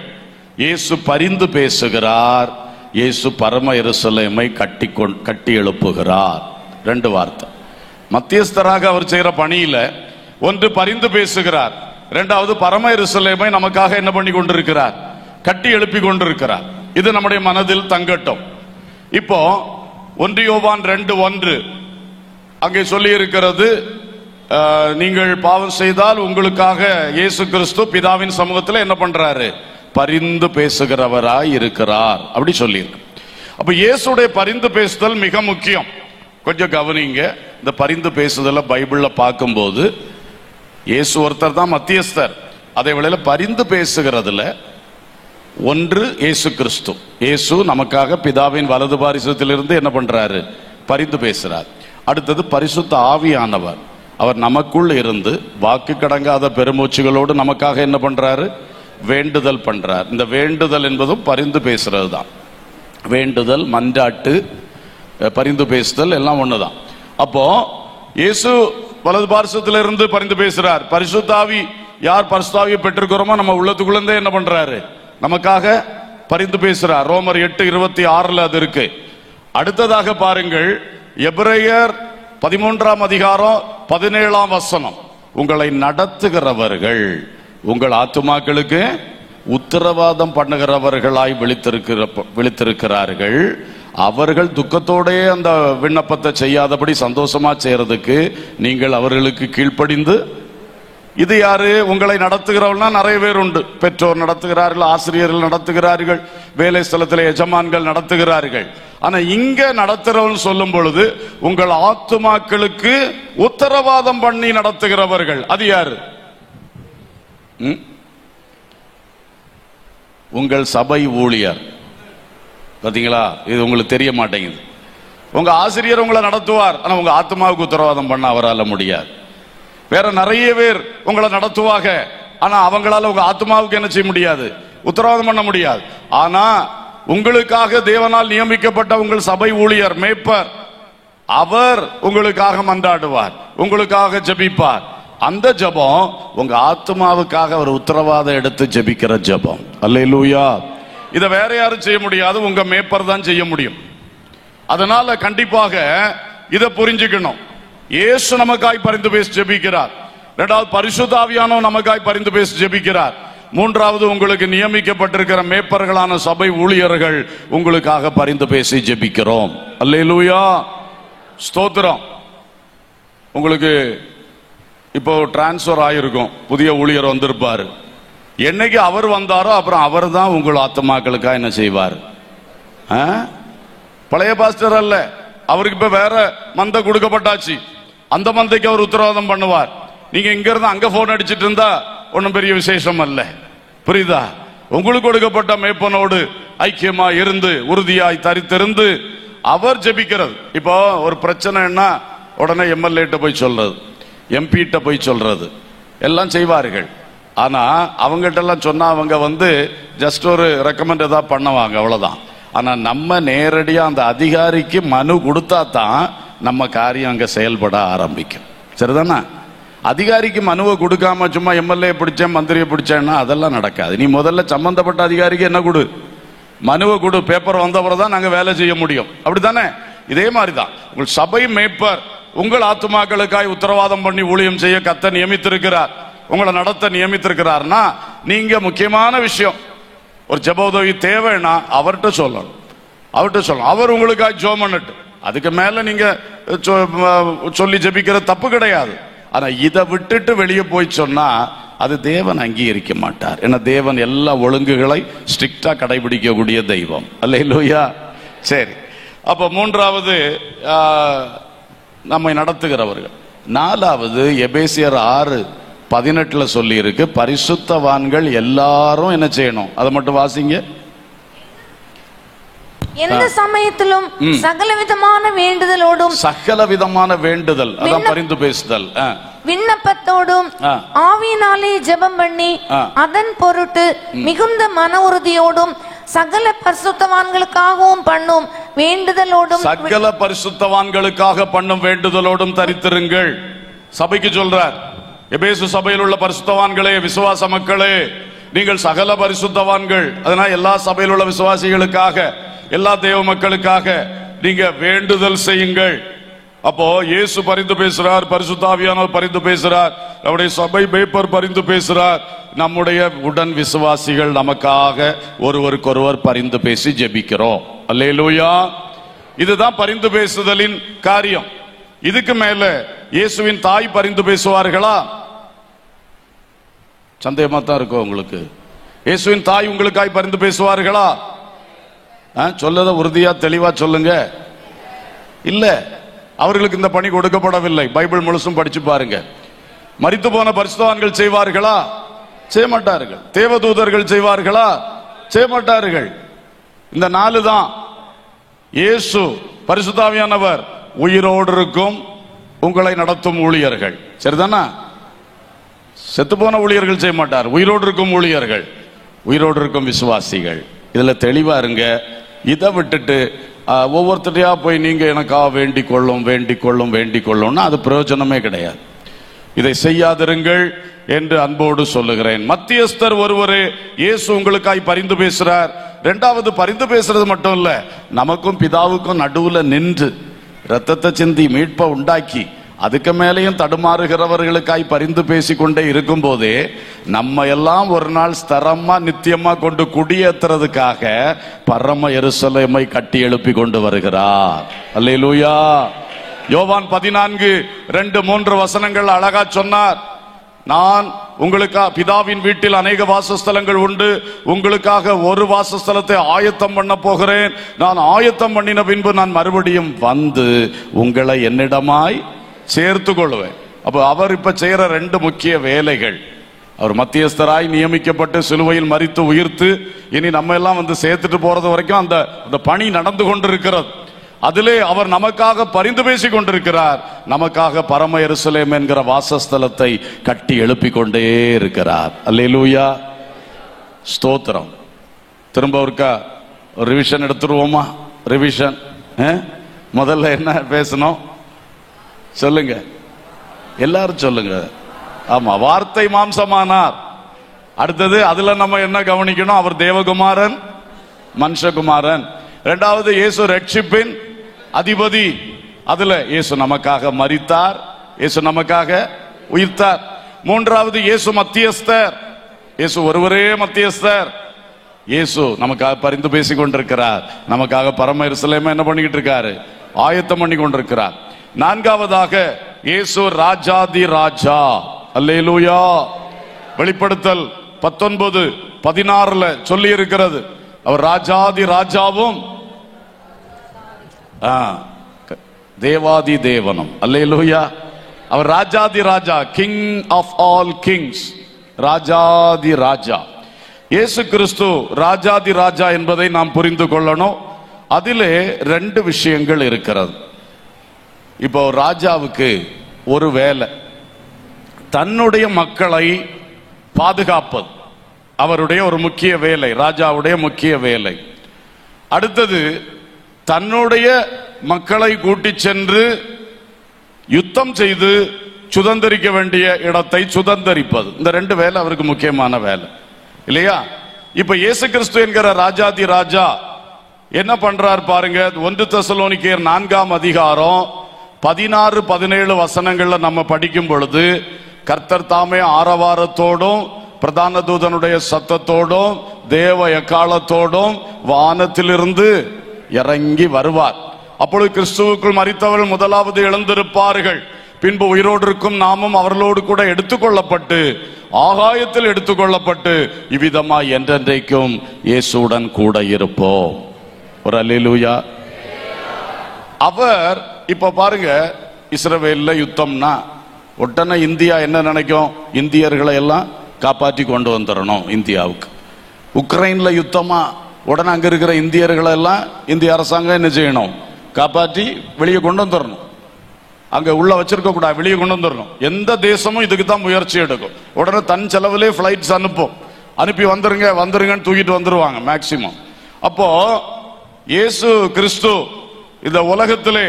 இயேசு பரிந்து பேசுகிறார், இயேசு பரம எருசலேமை கட்டி எழுப்புகிறார். 2 வார்த்தை. மத்தியஸ்தராக அவர் செய்யற பணியில ஒன்று பரிந்து பேசுகிறார், 2வது பரம எருசலேமை நமக்காக என்ன பண்ணி கொண்டிருக்கிறார், கட்டி எழுப்பி கொண்டிருக்கிறார். இது நம்முடைய மனதில் தங்கட்டும். இப்போ 1 யோவான் 2:1 அங்கே சொல்லி இருக்கிறது, நீங்கள் பாவம் செய்தால் உங்களுக்காக இயேசு கிறிஸ்து பிதாவின் சமூகத்தில் என்ன பண்றாரு, பரிந்து பேசுகிறவராய் இருக்கிறார் அப்படி சொல்லி இருக்கு. அப்ப இயேசுடைய பரிந்து பேசுதல் மிக முக்கியம். கொஞ்சம் கவனிங்க. இந்த பரிந்து பேசுதல பைபிள்ல பார்க்கும்போது இயேசு ஒருத்தர் தான் மத்தியஸ்தர். அதே வேளையில பரிந்து பேசுகிறதுல ஒன்று இயேசு கிறிஸ்து. இயேசு நமக்காக பிதாவின் வலது பாரிசத்திலிருந்து என்ன பண்றாரு, பரிந்து பேசுறார். அடுத்தது பரிசுத்த ஆவியானவர், அவர் நமக்குள் இருந்து வாக்கு கடங்காத பெருமூச்சுகளோடு நமக்காக என்ன பண்றாரு, வேண்டுதல் பண்றார். இந்த வேண்டுதல் என்பதும் பரிந்து பேசுறது தான். வேண்டுதல், மன்றாட்டு, பரிந்து பேசுதல் எல்லாம் ஒண்ணுதான். அப்போ இயேசு வலது பார்சத்திலிருந்து பரிந்து பேசுறார். பரிசுத்த ஆவி, யார் பரிசுத்த ஆவியை பெற்றிருக்கிறோமோ நம்ம உள்ளத்துக்குள்ளே என்ன பண்றாரு, நமக்காக பரிந்து பேசுறார். ரோமர் 8:26 அது இருக்கு. அடுத்ததாக பாருங்கள், எபிரேயர் 13ஆம் அதிகாரம் 17ஆம் வசனம். உங்களை நடத்துகிறவர்கள் உங்கள் ஆத்துமாக்களுக்கு உத்தரவாதம் பண்ணுகிறவர்களாய் விழித்திருக்கிறார்கள். அவர்கள் துக்கத்தோட அந்த விண்ணப்பத்தை செய்யாதபடி சந்தோஷமா செய்யறதுக்கு நீங்கள் அவர்களுக்கு கீழ்ப்படிந்து. இது யாரு, உங்களை நடத்துகிறவர்கள்னா நிறைய பேர் உண்டு. பெற்றோர் நடத்துகிறார்கள், ஆசிரியர்கள் நடத்துகிறார்கள், வேலை ஸ்தலத்தில் எஜமான்கள் நடத்துகிறார்கள். ஆனா இங்க நடத்துறவன் சொல்லும் பொழுது உங்கள் ஆத்துமாக்களுக்கு உத்தரவாதம் பண்ணி நடத்துகிறவர்கள், அது யாரு, உங்கள் சபை ஊழியர். பாத்தீங்களா, இது உங்களுக்கு தெரிய மாட்டேங்குது. உங்க ஆசிரியர் உங்களை நடத்துவார், ஆனா உங்க ஆத்மாவுக்கு உத்தரவாதம் பண்ண அவரால் முடியாது. வேற நிறைய பேர் உங்களை நடத்துவாங்க, ஆனா அவங்களால உங்க ஆத்மாவுக்கு என்ன செய்ய முடியாது, உத்தரவாதம் பண்ண முடியாது. ஆனா உங்களுக்காக தேவனால் நியமிக்கப்பட்ட உங்கள் சபை ஊழியர், மேய்ப்பர், அவர் உங்களுக்காக மன்றாடுவார், உங்களுக்காக ஜெபிப்பார். அந்த ஜெபம் உங்க ஆத்மாவுக்காக ஒரு உத்தரவாதம் எடுத்து ஜெபிக்கிற ஜெபம். அல்லேலூயா. இதை வேற யாரும் செய்ய முடியாது, உங்க மேய்ப்பர் தான் செய்ய முடியும். அதனால கண்டிப்பாக இதை புரிஞ்சுக்கணும். இயேசு நமக்காய் பரிந்து பேசி ஜெபிக்கிறார். 2வது பரிசுத்த ஆவியானவர் நமக்காய் பரிந்து பேசி ஜெபிக்கிறார். 3வது உங்களுக்கு நியமிக்கப்பட்டிருக்கிற மேய்ப்பர்களான சபை ஊழியர்கள் உங்களுக்காக பரிந்து பேசி ஜெபிக்கிறோம். அல்லேலூயா, ஸ்தோத்திரம். உங்களுக்கு இப்போ டிரான்ஸ்பர் ஆயிருக்கும், புதிய ஊழியர் வந்திருப்பாரு. என்னைக்கு அவர் வந்தாரோ அப்புறம் அவர் தான் உங்கள் ஆத்மாக்களுக்காக என்ன செய்வார். பழைய பாஸ்டர் அல்ல, அவருக்கு இப்ப வேற மந்தை கொடுக்கப்பட்டாச்சு, அந்த மந்தைக்கு அவர் உத்தரவாதம் பண்ணுவார். நீங்க இங்க இருந்து அங்க போன் அடிச்சிட்டு இருந்தா ஒன்னும் பெரிய விசேஷம் அல்ல, புரியுதா? உங்களுக்கு கொடுக்கப்பட்ட மேய்ப்பனோடு ஐக்கியமா இருந்து உறுதியாய் தரித்திருந்து அவர் ஜெபிக்கிறது. இப்போ ஒரு பிரச்சனைன்னா உடனே எம்எல்ஏ போய் சொல்றது, எம்பிட்ட போய் சொல்றது எல்லாம் செய்வார்கள். ஆனா அவங்ககிட்ட எல்லாம் சொன்னா அவங்க ஜஸ்ட் ஒரு ரெக்கமெண்ட் ஏதாவது பண்ணுவாங்க, அவ்வளவுதான். ஆனா நம்ம நேரடியா அந்த அதிகாரிக்கு மனு கொடுத்தா தான் நம்ம காரியம் அங்க செயல்பட ஆரம்பிக்கும். சரிதானா? அதிகாரிக்கு மனுவை கொடுக்காம சும்மா எம்எல்ஏ பிடிச்சேன் மந்திரியை பிடிச்சேன்னா அதெல்லாம் நடக்காது. நீ முதல்ல சம்பந்தப்பட்ட அதிகாரிக்கு என்ன கொடு, மனுவை கொடு. பேப்பர் வந்தவரை தான் நாங்க வேலை செய்ய முடியும், அப்படித்தானே? இதே மாதிரிதான் உங்கள் சபை மேய்ப்பர் உங்கள் ஆத்துமாக்களுக்காய் உத்தரவாதம் பண்ணி ஊழியம் செய்ய கர்த்தர் நியமித்திருக்கிறார், உங்களை நடத்த நியமித்திருக்கிறார்னா நீங்க முக்கியமான விஷயம், ஒரு ஜெப உதவி தேவைன்னா அவர்கிட்ட சொல்லணும். அவர் உங்களுக்காக ஜெபம் பண்ணட்டு. அதுக்கு மேல நீங்க சொல்லி ஜெபிக்கிற தப்பு கிடையாது. ஆனா இதை விட்டுட்டு வெளியே போய் சொன்னா அது தேவன் அங்கீகரிக்க மாட்டார். ஏன்னா தேவன் எல்லா ஒழுங்குகளை ஸ்ட்ரிக்டா கடைபிடிக்கக்கூடிய தெய்வம். அல்லேலூயா. சரி, அப்ப 3வது நம்மை நடத்துகிறவர்கள். 4வது எபேசியர் 6:18 சொல்லி இருக்கு, பரிசுத்தவான்கள் எல்லாரும் என்ன செய்யணும், அதை மட்டும் வாசிங்க. எந்த சமயத்திலும் சகலவிதமான வேண்டுதலோடும், சகலவிதமான வேண்டுதல் அதான் பரிந்து பேசுதல், விண்ணப்பத்தோடும் ஆவியினாலே ஜெபம் பண்ணி அதன் பொருட்டு மிகுந்த மன உறுதியோடும் சகல பரிசுத்தவான்களுக்காகவும் பண்ணும் வேண்டுதலோடும், சகல பரிசுத்தவான்களுக்காக பண்ணும் வேண்டுதலோடும் தரித்திருங்கள். சபைக்கு சொல்றார், எபேசு சபையில் உள்ள பரிசுத்தவான்களே, விசுவாச மக்களே, நீங்கள் சகல பரிசுத்தவான்கள், அதனால் எல்லா சபையில் உள்ள விசுவாசிகளுக்காக, எல்லா தேவ மக்களுக்காக நீங்க வேண்டுதல் செய்யுங்கள். அப்போ இயேசு பரிந்து பேசுறார், பரிசுத்தாவியானவர் பரிந்து பேசுறார், நம்முடைய சபை மேய்ப்பர் பரிந்து பேசுறார், நம்முடைய உடன் விசுவாசிகள் நமக்காக ஒருவருக்கொருவர் பரிந்து பேசி ஜெபிக்கிறோம். அல்லேலூயா. இதுதான் பரிந்து பேசுதலின் காரியம். இதுக்கு மேல இயேசுவின் தாய் பரிந்து பேசுவார்களா? சந்தேகமா தான் இருக்கும் உங்களுக்கு. இயேசுவின் தாய் உங்களுக்காய் பரிந்து பேசுவார்களா? சொல்லத உறுதியா தெளிவா சொல்லுங்க. இல்ல, அவர்களுக்கு இந்த பணி கொடுக்கப்படவில்லை. பைபிள் முழுசும் படிச்சு பாருங்க. மரித்து போன பரிசுத்தவான்கள் செய்வார்களா? செய்ய மாட்டார்கள். தேவதூதர்கள் செய்வார்களா? செய்ய மாட்டார்கள். இந்த நாலு தான். இயேசு பரிசுத்தாவியானவர் உயிரோடு இருக்கும் உங்களை நடத்தும் ஊழியர்கள். சரிதானா? செத்து போன ஊழியர்கள் செய்ய மாட்டார். உயிரோடு இருக்கும் ஊழியர்கள், உயிரோடு இருக்கும் விசுவாசிகள். இதுல தெளிவா இருங்க. இதை விட்டுட்டு ஒவ்வொருத்தரையா போய் நீங்க எனக்காக வேண்டிக் கொள்ளும் வேண்டிக் கொள்ளும் வேண்டிக் கொள்ளும்னா அது பிரயோஜனமே கிடையாது. இதை செய்யாதிருங்கள் என்று அன்போடு சொல்லுகிறேன். மத்தியஸ்தர் ஒருவரே இயேசு உங்களுக்காய் பரிந்து பேசுறார். இரண்டாவது, பரிந்து பேசுறது மட்டும் இல்ல, நமக்கும் பிதாவுக்கும் நடுவுல நின்று ரத்தத்தை சிந்தி மீட்பை உண்டாக்கி அதுக்கு மேலேயும் தடுமாறுகிறவர்களுக்காய் பரிந்து பேசிக்கொண்டே இருக்கும் போதே நம்ம எல்லாம் ஒரு நாள் ஸ்தரமா நித்தியமா கொண்டு குடியேற்றுறதுக்காக பரம எருசலேமை கட்டி எழுப்பி கொண்டு வருகிறார். அல்லேலூயா. யோவான் 14:2-3 வசனங்கள் அழகா சொன்னார். நான் உங்களுக்காக பிதாவின் வீட்டில் அநேக வாசஸ்தலங்கள் உண்டு, உங்களுக்காக ஒரு வாசஸ்தலத்தை ஆயத்தம் பண்ண போகிறேன். நான் ஆயத்தம் பண்ணின பின்பு நான் மறுபடியும் வந்து உங்களை என்னிடமாய் சேர்த்து கொள்வேன். அப்ப அவர் இப்ப செய்யற 2 முக்கிய வேலைகள். அவர் மத்தியஸ்தராய் நியமிக்கப்பட்டு சிலுவையில் மரித்து உயிர்த்து இனி நம்ம எல்லாம் வந்து சேர்த்துட்டு போறது வரைக்கும் அந்த பணி நடந்து கொண்டிருக்கிறது. அதிலே அவர் நமக்காக பரிந்து பேசி கொண்டிருக்கிறார். நமக்காக பரம எருசலேம் என்கிற வாசஸ்தலத்தை கட்டி எழுப்பி கொண்டே இருக்கிறார். அல்லேலூயா. ஸ்தோத்திரம். திரும்ப ஒருக்கா ரிவிஷன் எடுத்துருவோமா? ரிவிஷன். முதல்ல என்ன பேசணும் சொல்லுங்க, எல்லாரும் சொல்லுங்க. ஆமா, வார்த்தை மாம்சமானார். அடுத்தது அதுல நம்ம என்ன கவனிக்கணும்? அவர் தேவகுமாரன், மனுஷகுமாரன். இரண்டாவது, இயேசு ரட்சிப்பின் அதிபதி. அதுல இயேசு நமக்காக மரித்தார், இயேசு நமக்காக உயிர்த்தார். மூன்றாவது, இயேசு மத்தியஸ்தர். இயேசு ஒருவரே மத்தியஸ்தர். இயேசு நமக்காக பரிந்து பேசிக் கொண்டிருக்கிறார். நமக்காக பரம எருசலேமை என்ன பண்ணிக்கிட்டு இருக்காரு? ஆயத்தம் பண்ணி கொண்டிருக்கிறார். நான்காவதாக, இயேசு ராஜாதி ராஜா. அல்லேலூயா. வெளிப்படுத்தல் 19:16 சொல்லி இருக்கிறது, அவர் ராஜாதி ராஜாவும் தேவாதி தேவனும். அல்லேலூயா. அவர் ராஜாதி ராஜா, கிங் ஆஃப் ஆல் கிங்ஸ், ராஜாதி ராஜா. இயேசு கிறிஸ்து ராஜாதி ராஜா என்பதை நாம் புரிந்து கொள்ளணும். அதிலே 2 விஷயங்கள் இருக்கிறது. இப்போ ராஜாவுக்கு ஒரு வேலை, தன்னுடைய மக்களை பாதுகாப்பது அவருடைய ஒரு முக்கிய வேலை, ராஜாவுடைய முக்கிய வேலை. அடுத்தது, தன்னுடைய மக்களை கூட்டி சென்று யுத்தம் செய்து சுதந்திரிக்க வேண்டிய இடத்தை சுதந்திரிப்பது. இந்த 2 வேலை அவருக்கு முக்கியமான வேலை, இல்லையா? இப்ப இயேசு கிறிஸ்து என்கிற ராஜாதி ராஜா என்ன பண்றார் பாருங்க. 1 தெசலோனிக்கேயர் 4:16-17 வசனங்கள்ல நம்ம படிக்கும் பொழுது, கர்த்தர் தாமே ஆரவாரத்தோடும் பிரதான தூதனுடைய சத்தத்தோடும் தேவ எக்காலத்தோடும் வானத்திலிருந்து இறங்கி வருவார். அப்பொழுது கிறிஸ்துவுக்குள் மரித்தவர்கள் முதலாவது எழுந்திருப்பார்கள். பின்பு உயிரோடு இருக்கும் நாமும் அவர்களோடு கூட எடுத்துக்கொள்ளப்பட்டு ஆகாயத்தில் எடுத்துக்கொள்ளப்பட்டு இவ்விதமாய் என்றென்றைக்கும் இயேசுடன் கூட இருப்போம். ஒரு அல்லேலூயா. அவர் இப்ப பாருங்க, இஸ்ரவேல்ல யுத்தம்னா உடனே இந்தியா என்ன நினைக்கும்? இந்தியர்களை எல்லாம் காப்பாற்றி கொண்டு வந்துடணும் இந்தியாவுக்கு. உக்ரைன்ல யுத்தமா, உடனே அங்க இருக்கிற இந்தியர்களை எல்லாம் இந்திய அரசாங்கம் என்ன செய்யணும்? காப்பாற்றி வெளியே கொண்டு வந்துடணும். அங்க உள்ள வச்சிருக்க கூடாது, வெளியே கொண்டு வந்துடணும். எந்த தேசமும் இதுக்கு தான் முயற்சி எடுக்கும். உடனே தன் செலவிலே பிளைட்ஸ் அனுப்பி வந்துருங்கன்னு தூக்கிட்டு வந்துருவாங்க மேக்சிமம். அப்போ இயேசு கிறிஸ்து இந்த உலகத்திலே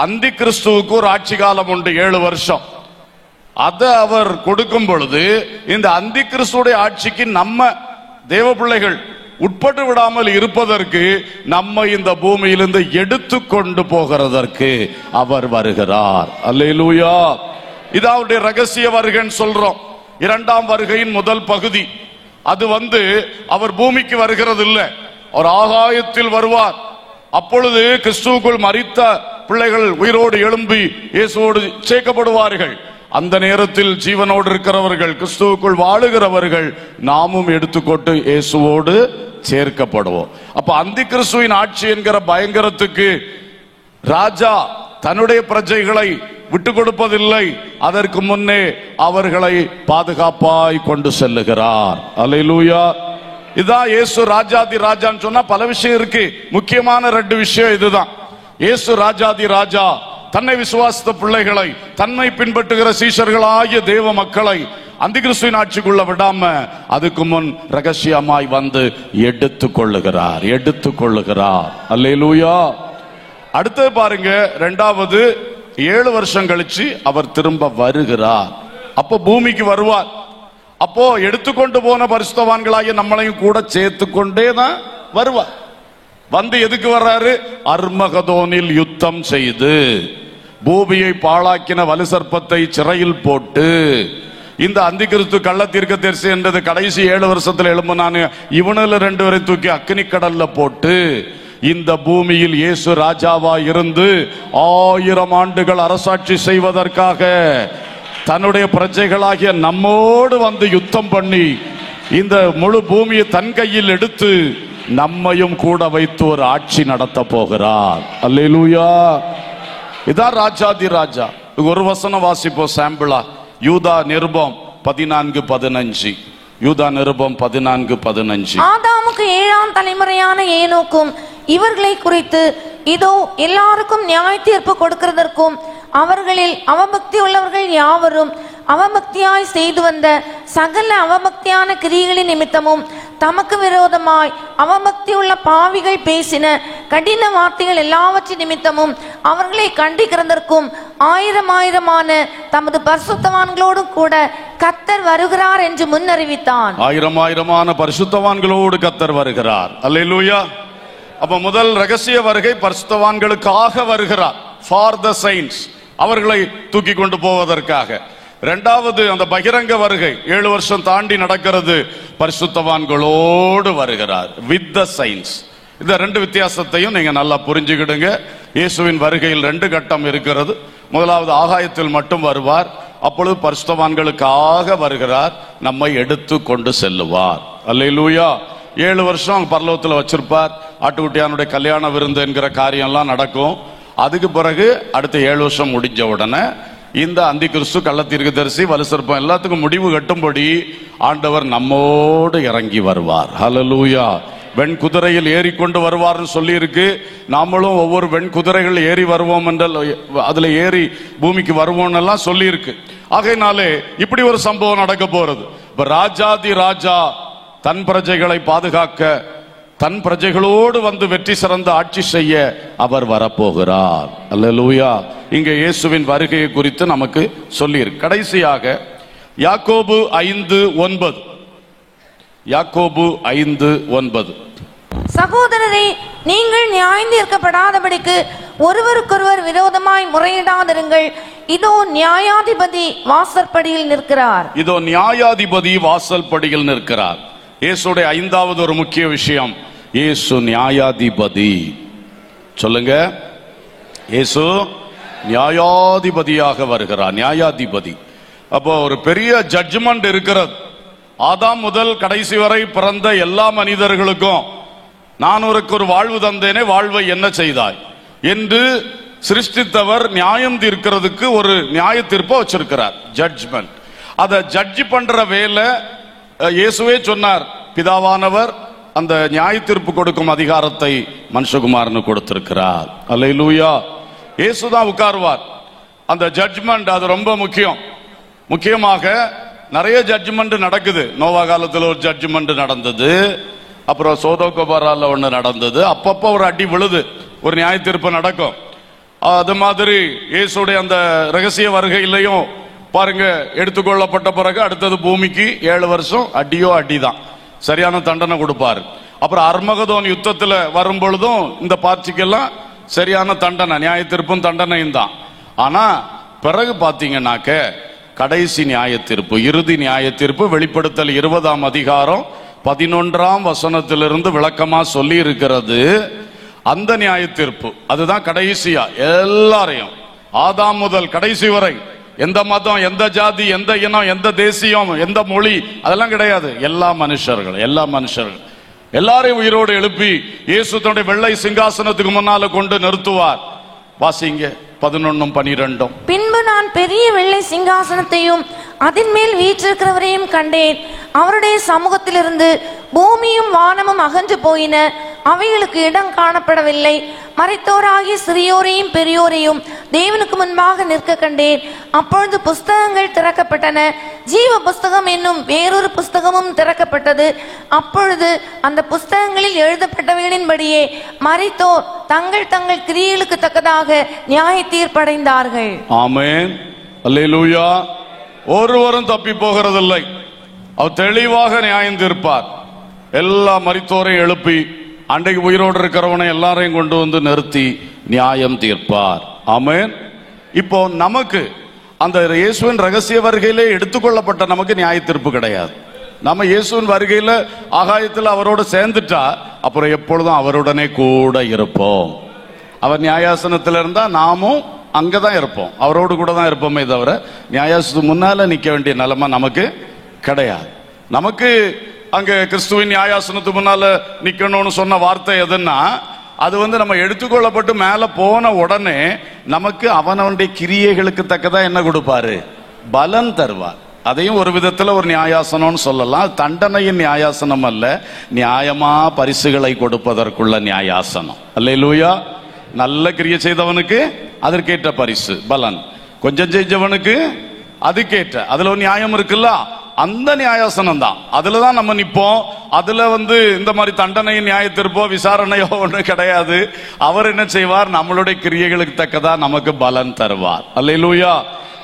அந்தி கிறிஸ்துவுக்கு ஒரு ஆட்சி காலம் உண்டு, 7 வருஷம். அதை அவர் கொடுக்கும் பொழுது இந்த அந்தி கிறிஸ்துடைய ஆட்சிக்கு நம்ம தேவ பிள்ளைகள் உட்பட்டு விடாமல் இருப்பதற்கு நம்ம இந்த பூமியிலிருந்து எடுத்து கொண்டு போகிறதற்கு அவர் வருகிறார். அல்லேலூயா. இது அவருடைய ரகசிய வருகைன்னு சொல்றோம். இரண்டாம் வருகையின் முதல் பகுதி அது அவர் பூமிக்கு வருகிறது இல்லை, அவர் ஆகாயத்தில் வருவார். அப்பொழுது கிறிஸ்துவுக்குள் மரித்த பிள்ளைகள் உயிரோடு எழும்பி இயேசுவோடு சேர்க்கப்படுவார்கள். அந்த நேரத்தில் ஜீவனோடு இருக்கிறவர்கள், கிறிஸ்துவுக்குள் வாழுகிறவர்கள் நாமும் எடுத்துக்கொண்டு இயேசுவோடு சேர்க்கப்படுவோம். அப்ப அந்தி கிறிஸ்துவின் ஆட்சி என்கிற பயங்கரத்துக்கு ராஜா தன்னுடைய பிரஜைகளை விட்டு கொடுப்பதில்லை. அதற்கு முன்னே அவர்களை பாதுகாப்பாய் கொண்டு செல்லுகிறார். அல்லேலூயா. இதான் இயேசு ராஜாதி ராஜான்னு சொன்னா பல விஷயம் இருக்கு. முக்கியமான 2 விஷயம் இதுதான். இயேசு ராஜாதி ராஜா தன்னை விசுவாசித்த பிள்ளைகளை, தன்னை பின்பற்றுகிற சீஷர்களாகிய தேவ மக்களை அந்தி கிறிஸ்துவின் ஆட்சிக்குள்ள விடாம அதுக்கு முன் ரகசியமாய் எடுத்துக் கொள்ளுகிறார். அல்லேலூயா. அடுத்தது பாருங்க, 2வது 7 வருஷம் கழிச்சு அவர் திரும்ப வருகிறார். அப்போ பூமிக்கு வருவார். அப்போ எடுத்துக்கொண்டு போன பரிசுத்தவான்களாகிய நம்மளையும் கூட சேர்த்து கொண்டே தான் வருவார். எதுக்கு வர்றாரு? அர்மகதோனில் யுத்தம் செய்து பூமியை பாழாக்கின வலுசர்ப்பத்தை சிறையில் போட்டு, இந்த அந்தி கிறிஸ்து கள்ள தீர்க்கதரிசி என்றது கடைசி 7 வருஷத்துல எழும்புனானு இவனுல 2 பேரை தூக்கி அக்கினி கடல்ல போட்டு, இந்த பூமியில் இயேசு ராஜாவா இருந்து 1000 ஆண்டுகள் அரசாட்சி செய்வதற்காக தன்னுடைய பிரஜைகளாகிய நம்மோடு யுத்தம் பண்ணி இந்த முழு பூமியை தன் கையில் எடுத்து நம்மையும் கூட வைத்து ஒரு ஆட்சி நடத்த போகிறார். அல்லேலூயா. இதான் ராஜாதி ராஜா. ஒரு வசனம் வாசிப்போம் சாம்பிளா. யூதா நிருபம் 14:15. யூதா நிருபம் 14:15. ஆதாமுக்கு 7ஆம் தலைமுறையான ஏனோக்கும் இவர்களை குறித்து, இதோ எல்லாருக்கும் நியாய தீர்ப்பு கொடுக்கிறதற்கும் அவர்களில் அவபக்தி உள்ளவர்கள் யாவரும் அவபக்தியாய் செய்து வந்த சகல அவபக்தியான கிரியைகளின் நிமித்தமும் தமக்கு விரோதமாய் அவபக்தி உள்ள பாவிகள் பேசின கடின வார்த்தைகள் எல்லாவற்றின் நிமித்தமும் அவர்களை கண்டிக்கிறதற்கும் 1000 தமது பரிசுத்தவான்களோடும் கூட கர்த்தர் வருகிறார் என்று முன்னறிவித்தான். 1000 பரிசுத்தவான்களோடு கர்த்தர் வருகிறார். அல்லேலூயா. அப்ப முதல் ரகசிய வருகை பரிசுத்தவான்களுக்காக வருகிறார். ஃபார் த சைன்ஸ், அவர்களை தூக்கி கொண்டு போவதற்காக. 2வது அந்த பகிரங்க வருகை 7 வருஷம் தாண்டி நடக்கிறது, பரிசுத்தவான்களோடு வருகிறார். With the science. இந்த 2 வித்தியாசத்தையும் நீங்க நல்லா புரிஞ்சுக்கிடுங்க. இயேசுவின் வருகையில் 2 கட்டம் இருக்கிறது. முதலாவது ஆகாயத்தில் மட்டும் வருவார், அப்பொழுது பரிசுத்தவான்களுக்காக வருகிறார், நம்மை எடுத்து கொண்டு செல்லுவார். அல்லேலூயா. 7 வருஷம் பரலோகத்தில் வச்சிருப்பார். ஆட்டுக்குட்டியானுடைய கல்யாண விருந்து என்கிற காரியம்லாம் நடக்கும். அதுக்கு பிறகு அடுத்த 7 வருஷம் முடிஞ்ச உடனே இந்த அந்தி கிறிஸ்து கள்ள தீர்க்கதரிசி வலுசர்ப்பம் எல்லாத்துக்கும் முடிவு கட்டும்படி ஆண்டவர் நம்மோடு இறங்கி வருவார். ஹல்லேலூயா. வெண் குதிரையில் ஏறி கொண்டு வருவார்னு சொல்லி இருக்கு. நாமளும் ஒவ்வொரு வெண் குதிரைகள் ஏறி வருவோம் என்றால் அதுல ஏறி பூமிக்கு வருவோம் எல்லாம் சொல்லி இருக்கு. ஆகையினாலே இப்படி ஒரு சம்பவம் நடக்க போறது. இப்ப ராஜாதி ராஜா தன் பிரஜைகளை பாதுகாக்க, தன் பிரஜைகளோடு வெற்றி சிறந்த ஆட்சி செய்ய அவர் வரப்போகிறார். அல்லேலூயா. இங்க இயேசுவின் வருகையை குறித்து நமக்கு சொல்லி இருக்கு. கடைசியாக யாக்கோபு 5:9. யாக்கோபு 5:9. சகோதரரே, நீங்கள் நியாயந்தீர்க்கப்படாதபடிக்கு ஒருவருக்கொருவர் விரோதமாய் முறையிடாதிருங்கள். இதோ நியாயாதிபதி வாசற்படியில் நிற்கிறார். இதோ நியாயாதிபதி வாசல்படியில் நிற்கிறார். இயேசுடைய 5வது ஒரு முக்கிய விஷயம், இயேசு நியாயாதிபதி. சொல்லுங்க, இயேசு நியாயாதிபதியாக வருகிறார். நியாயாதிபதி. அப்போ ஒரு பெரிய ஜட்ஜ்மெண்ட் இருக்கிறது. ஆதாம் முதல் கடைசி வரை பிறந்த எல்லா மனிதர்களுக்கும் நான் உனக்கு ஒரு வாழ்வு தந்தேனே, வாழ்வை என்ன செய்தாய் என்று சிருஷ்டித்தவர் நியாயம் தீர்க்கிறதுக்கு ஒரு நியாய தீர்ப்பை வச்சிருக்கிறார். ஜட்ஜ்மெண்ட். அதை ஜட்ஜ் பண்ற வேலை இயேசுவே சொன்னார். பிதாவானவர் அந்த நியாய தீர்ப்பு கொடுக்கும் அதிகாரத்தை மனுஷகுமாரனு கொடுத்திருக்கிறார். அல்லேலூயா. இயேசுதான் உட்காருவார். அந்த ஜட்ஜ்மெண்ட் அது ரொம்ப முக்கியம். முக்கியமாக நிறைய ஜட்ஜ்மெண்ட் நடக்குது. நோவா காலத்தில் ஒரு ஜட்ஜ்மெண்ட் நடந்தது, அப்புறம் சோதோகோபரால ஒன்று நடந்தது. அப்பப்போ ஒரு அடி விழுது, ஒரு நியாய தீர்ப்பு நடக்கும். அது மாதிரி இயேசுடைய அந்த ரகசிய வருகையிலையும் பாருங்க, எடுத்துக்கொள்ளப்பட்ட பிறகு அடுத்தது பூமிக்கு 7 வருஷம் அடியோ அடிதான், சரியான தண்டனை கொடுப்பாரு. அப்புறம் அர்மகதோன் யுத்தத்துல வரும் பொழுதும் இந்த பார்ட்டிக்கெல்லாம் சரியான தண்டனை, நியாய தீர்ப்பும் தண்டனையும் தான். ஆனா பிறகு பாத்தீங்கன்னாக்க கடைசி நியாய தீர்ப்பு, இறுதி நியாய தீர்ப்பு வெளிப்படுத்தல் 20ஆம் அதிகாரம் 11ஆம் வசனத்திலிருந்து விளக்கமா சொல்லி இருக்கிறது. அந்த நியாய தீர்ப்பு அதுதான் கடைசியா எல்லாரையும், ஆதாம் முதல் கடைசி வரை, எந்த மதம், எந்த ஜாதி, எந்த இனம், எந்த தேசியம், எந்த மொழி, அதெல்லாம் கிடையாது. எல்லா மனுஷர்கள் எல்லாரையும் உயிரோடு எழுப்பி இயேசு தன்னுடைய வெள்ளை சிங்காசனத்துக்கு முன்னால கொண்டு நிறுத்துவார். வாசிங்க 11, 12. பின்பு நான் பெரிய வெள்ளை சிங்காசனத்தையும் அதன் மேல் வீற்றிருக்கிறவரையும் கண்டேன். அவருடைய சமூகத்திலிருந்து பூமியும் வானமும் அகன்று போயின, அவைகளுக்கு இடம் காணப்படவில்லை. மரித்தோராகிய சிறியோரையும் பெரியோரையும் தேவனுக்கு முன்பாக நிற்க கண்டேன். அப்பொழுது புஸ்தகங்கள் திறக்கப்பட்டன, ஜீவ புஸ்தகம் என்னும் வேறொரு புஸ்தகமும் திறக்கப்பட்டது. அப்பொழுது அந்த புஸ்தகங்களில் எழுதப்பட்டவைகளின்படியே மரித்தோர் தங்கள் தங்கள் கிரியைகளுக்கு தக்கதாக நியாய தீர்ப்படைந்தார்கள். ஆமென், அல்லேலூயா. ஒருவரும் தப்பி போகிறதில்லை, அவர் தெளிவாக நியாயம் தீர்ப்பார். எல்லா மரித்தோரையும் எழுப்பி அன்றைக்கு உயிரோடு இருக்கிறவனை எல்லாரையும் கொண்டு வந்து நிறுத்தி நியாயம் தீர்ப்பார். ஆமென். இப்போ நமக்கு அந்த இயேசுவின் ரகசிய வருகையிலே எடுத்துக்கொள்ளப்பட்ட நமக்கு நியாய தீர்ப்பு கிடையாது. நம்ம இயேசுவின் வருகையில ஆகாயத்தில் அவரோடு சேர்ந்துட்டா அப்புறம் எப்பொழுதும் அவருடனே கூட இருப்போம். அவர் நியாயாசனத்தில் இருந்தா நாமும் அங்கதான் இருப்போம், அவரோடு கூட தான் இருப்போமே தவிர நியாயாசனத்துக்கு முன்னால நிக்க வேண்டிய நிலைமை நமக்கு கிடையாது. நமக்கு அங்க கிறிஸ்துவின் நியாயாசனத்துக்கு முன்னால நிக்கணும்னு சொன்ன வார்த்தை எதுன்னா, அது நம்ம எடுத்துக்கொள்ளப்பட்டு மேல போன உடனே நமக்கு அவனவனுடைய கிரியைகளுக்கு தக்கதா என்ன கொடுப்பாரு? பலன் தருவார். அதையும் ஒரு விதத்துல ஒரு நியாயாசனம்னு சொல்லலாம். தண்டனையின் நியாயாசனம் அல்ல, நியாயமா பரிசுகளை கொடுப்பதற்குள்ள நியாயாசனம். அல்லேலூயா. நல்ல கிரியை செய்தவனுக்கு அதற்கேற்ற பரிசு பலன், கொஞ்சம் செஞ்சவனுக்கு அதுக்கேற்ற, அதுல ஒரு நியாயம் இருக்குல்ல, அந்த நியாயாசனம் தான். அதுலதான் நம்ம நிப்போம். அதுல இந்த மாதிரி தண்டனையின் நியாயத்திற்போ விசாரணையோ ஒண்ணு கிடையாது. அவர் என்ன செய்வார்? நம்மளுடைய கிரியைகளுக்கு தக்கதா நமக்கு பலன் தருவார். அல்லேலூயா.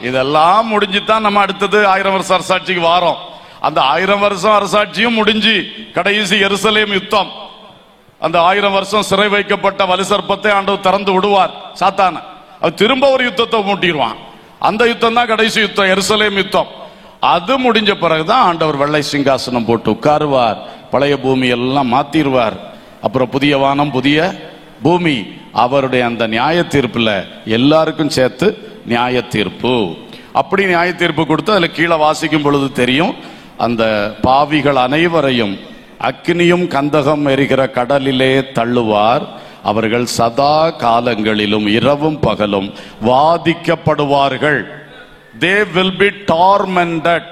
இதெல்லாம் முடிஞ்சுதான் நம்ம அடுத்தது 1000 வருஷம் அரசாட்சிக்கு வாரோம். அந்த 1000 வருஷம் அரசாட்சியும் முடிஞ்சு கடைசி எருசலேம் யுத்தம், அந்த 1000 வருஷம் சிறை வைக்கப்பட்ட வலுசற்பத்தை ஆண்டவர் திறந்து விடுவார் சாத்தான. அது திரும்ப ஒரு யுத்தத்தை மூட்டிடுவான். அந்த யுத்தம் தான் கடைசி யுத்தம், எருசலேம் யுத்தம். அது முடிஞ்ச பிறகுதான் ஆண்டவர் வெள்ளை சிங்காசனம் போட்டு உட்காருவார், பழைய பூமி எல்லாம் மாத்திடுவார். அப்புறம் புதிய வானம் புதிய பூமி. அவருடைய அந்த நியாய தீர்ப்புல எல்லாருக்கும் சேர்த்து நியாய தீர்ப்பு. அப்படி நியாய தீர்ப்பு கொடுத்து அதுல கீழே வாசிக்கும் பொழுது தெரியும், அந்த பாவிகள் அனைவரையும் அக்னியும் கந்தகம் எரிகிற கடலிலே தள்ளுவார். அவர்கள் சதா காலங்களிலும் இரவும் பகலும் வாதிக்கப்படுவார்கள். They will be tormented.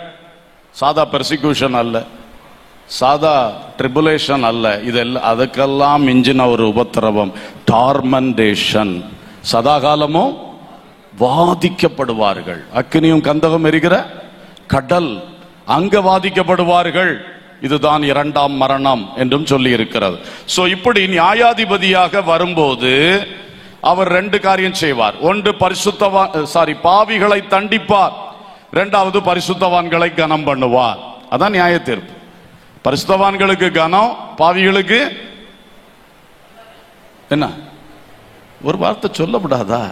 சாதா பெர்சிக்யூஷன் அல்ல, சாதா ட்ரிபுலேஷன் அல்ல, இதெல்லாம் அதுக்கெல்லாம் மிஞ்சின ஒரு உபத்திரவம், டார்மெண்டேஷன். சதா காலமும் வாதிக்கப்படுவார்கள். அக்னியும் கந்தகம் எரிகிற கடல், அங்க வாதிக்கப்படுவார்கள். இதுதான் 2ஆம் மரணம் என்றும் சொல்லி இருக்கிறது. சோ இப்படி நியாயாதிபதியாக வரும்போது அவர் 2 காரியம் செய்வார். ஒன்று பாவிகளை தண்டிப்பார், 2வது பரிசுத்தவான்களை கனம் பண்ணுவார். அதான் நியாய தீர்ப்பு. பரிசுத்தவான்களுக்கு கனம், பாவிகளுக்கு என்ன? ஒரு வார்த்தை சொல்லப்படாதா?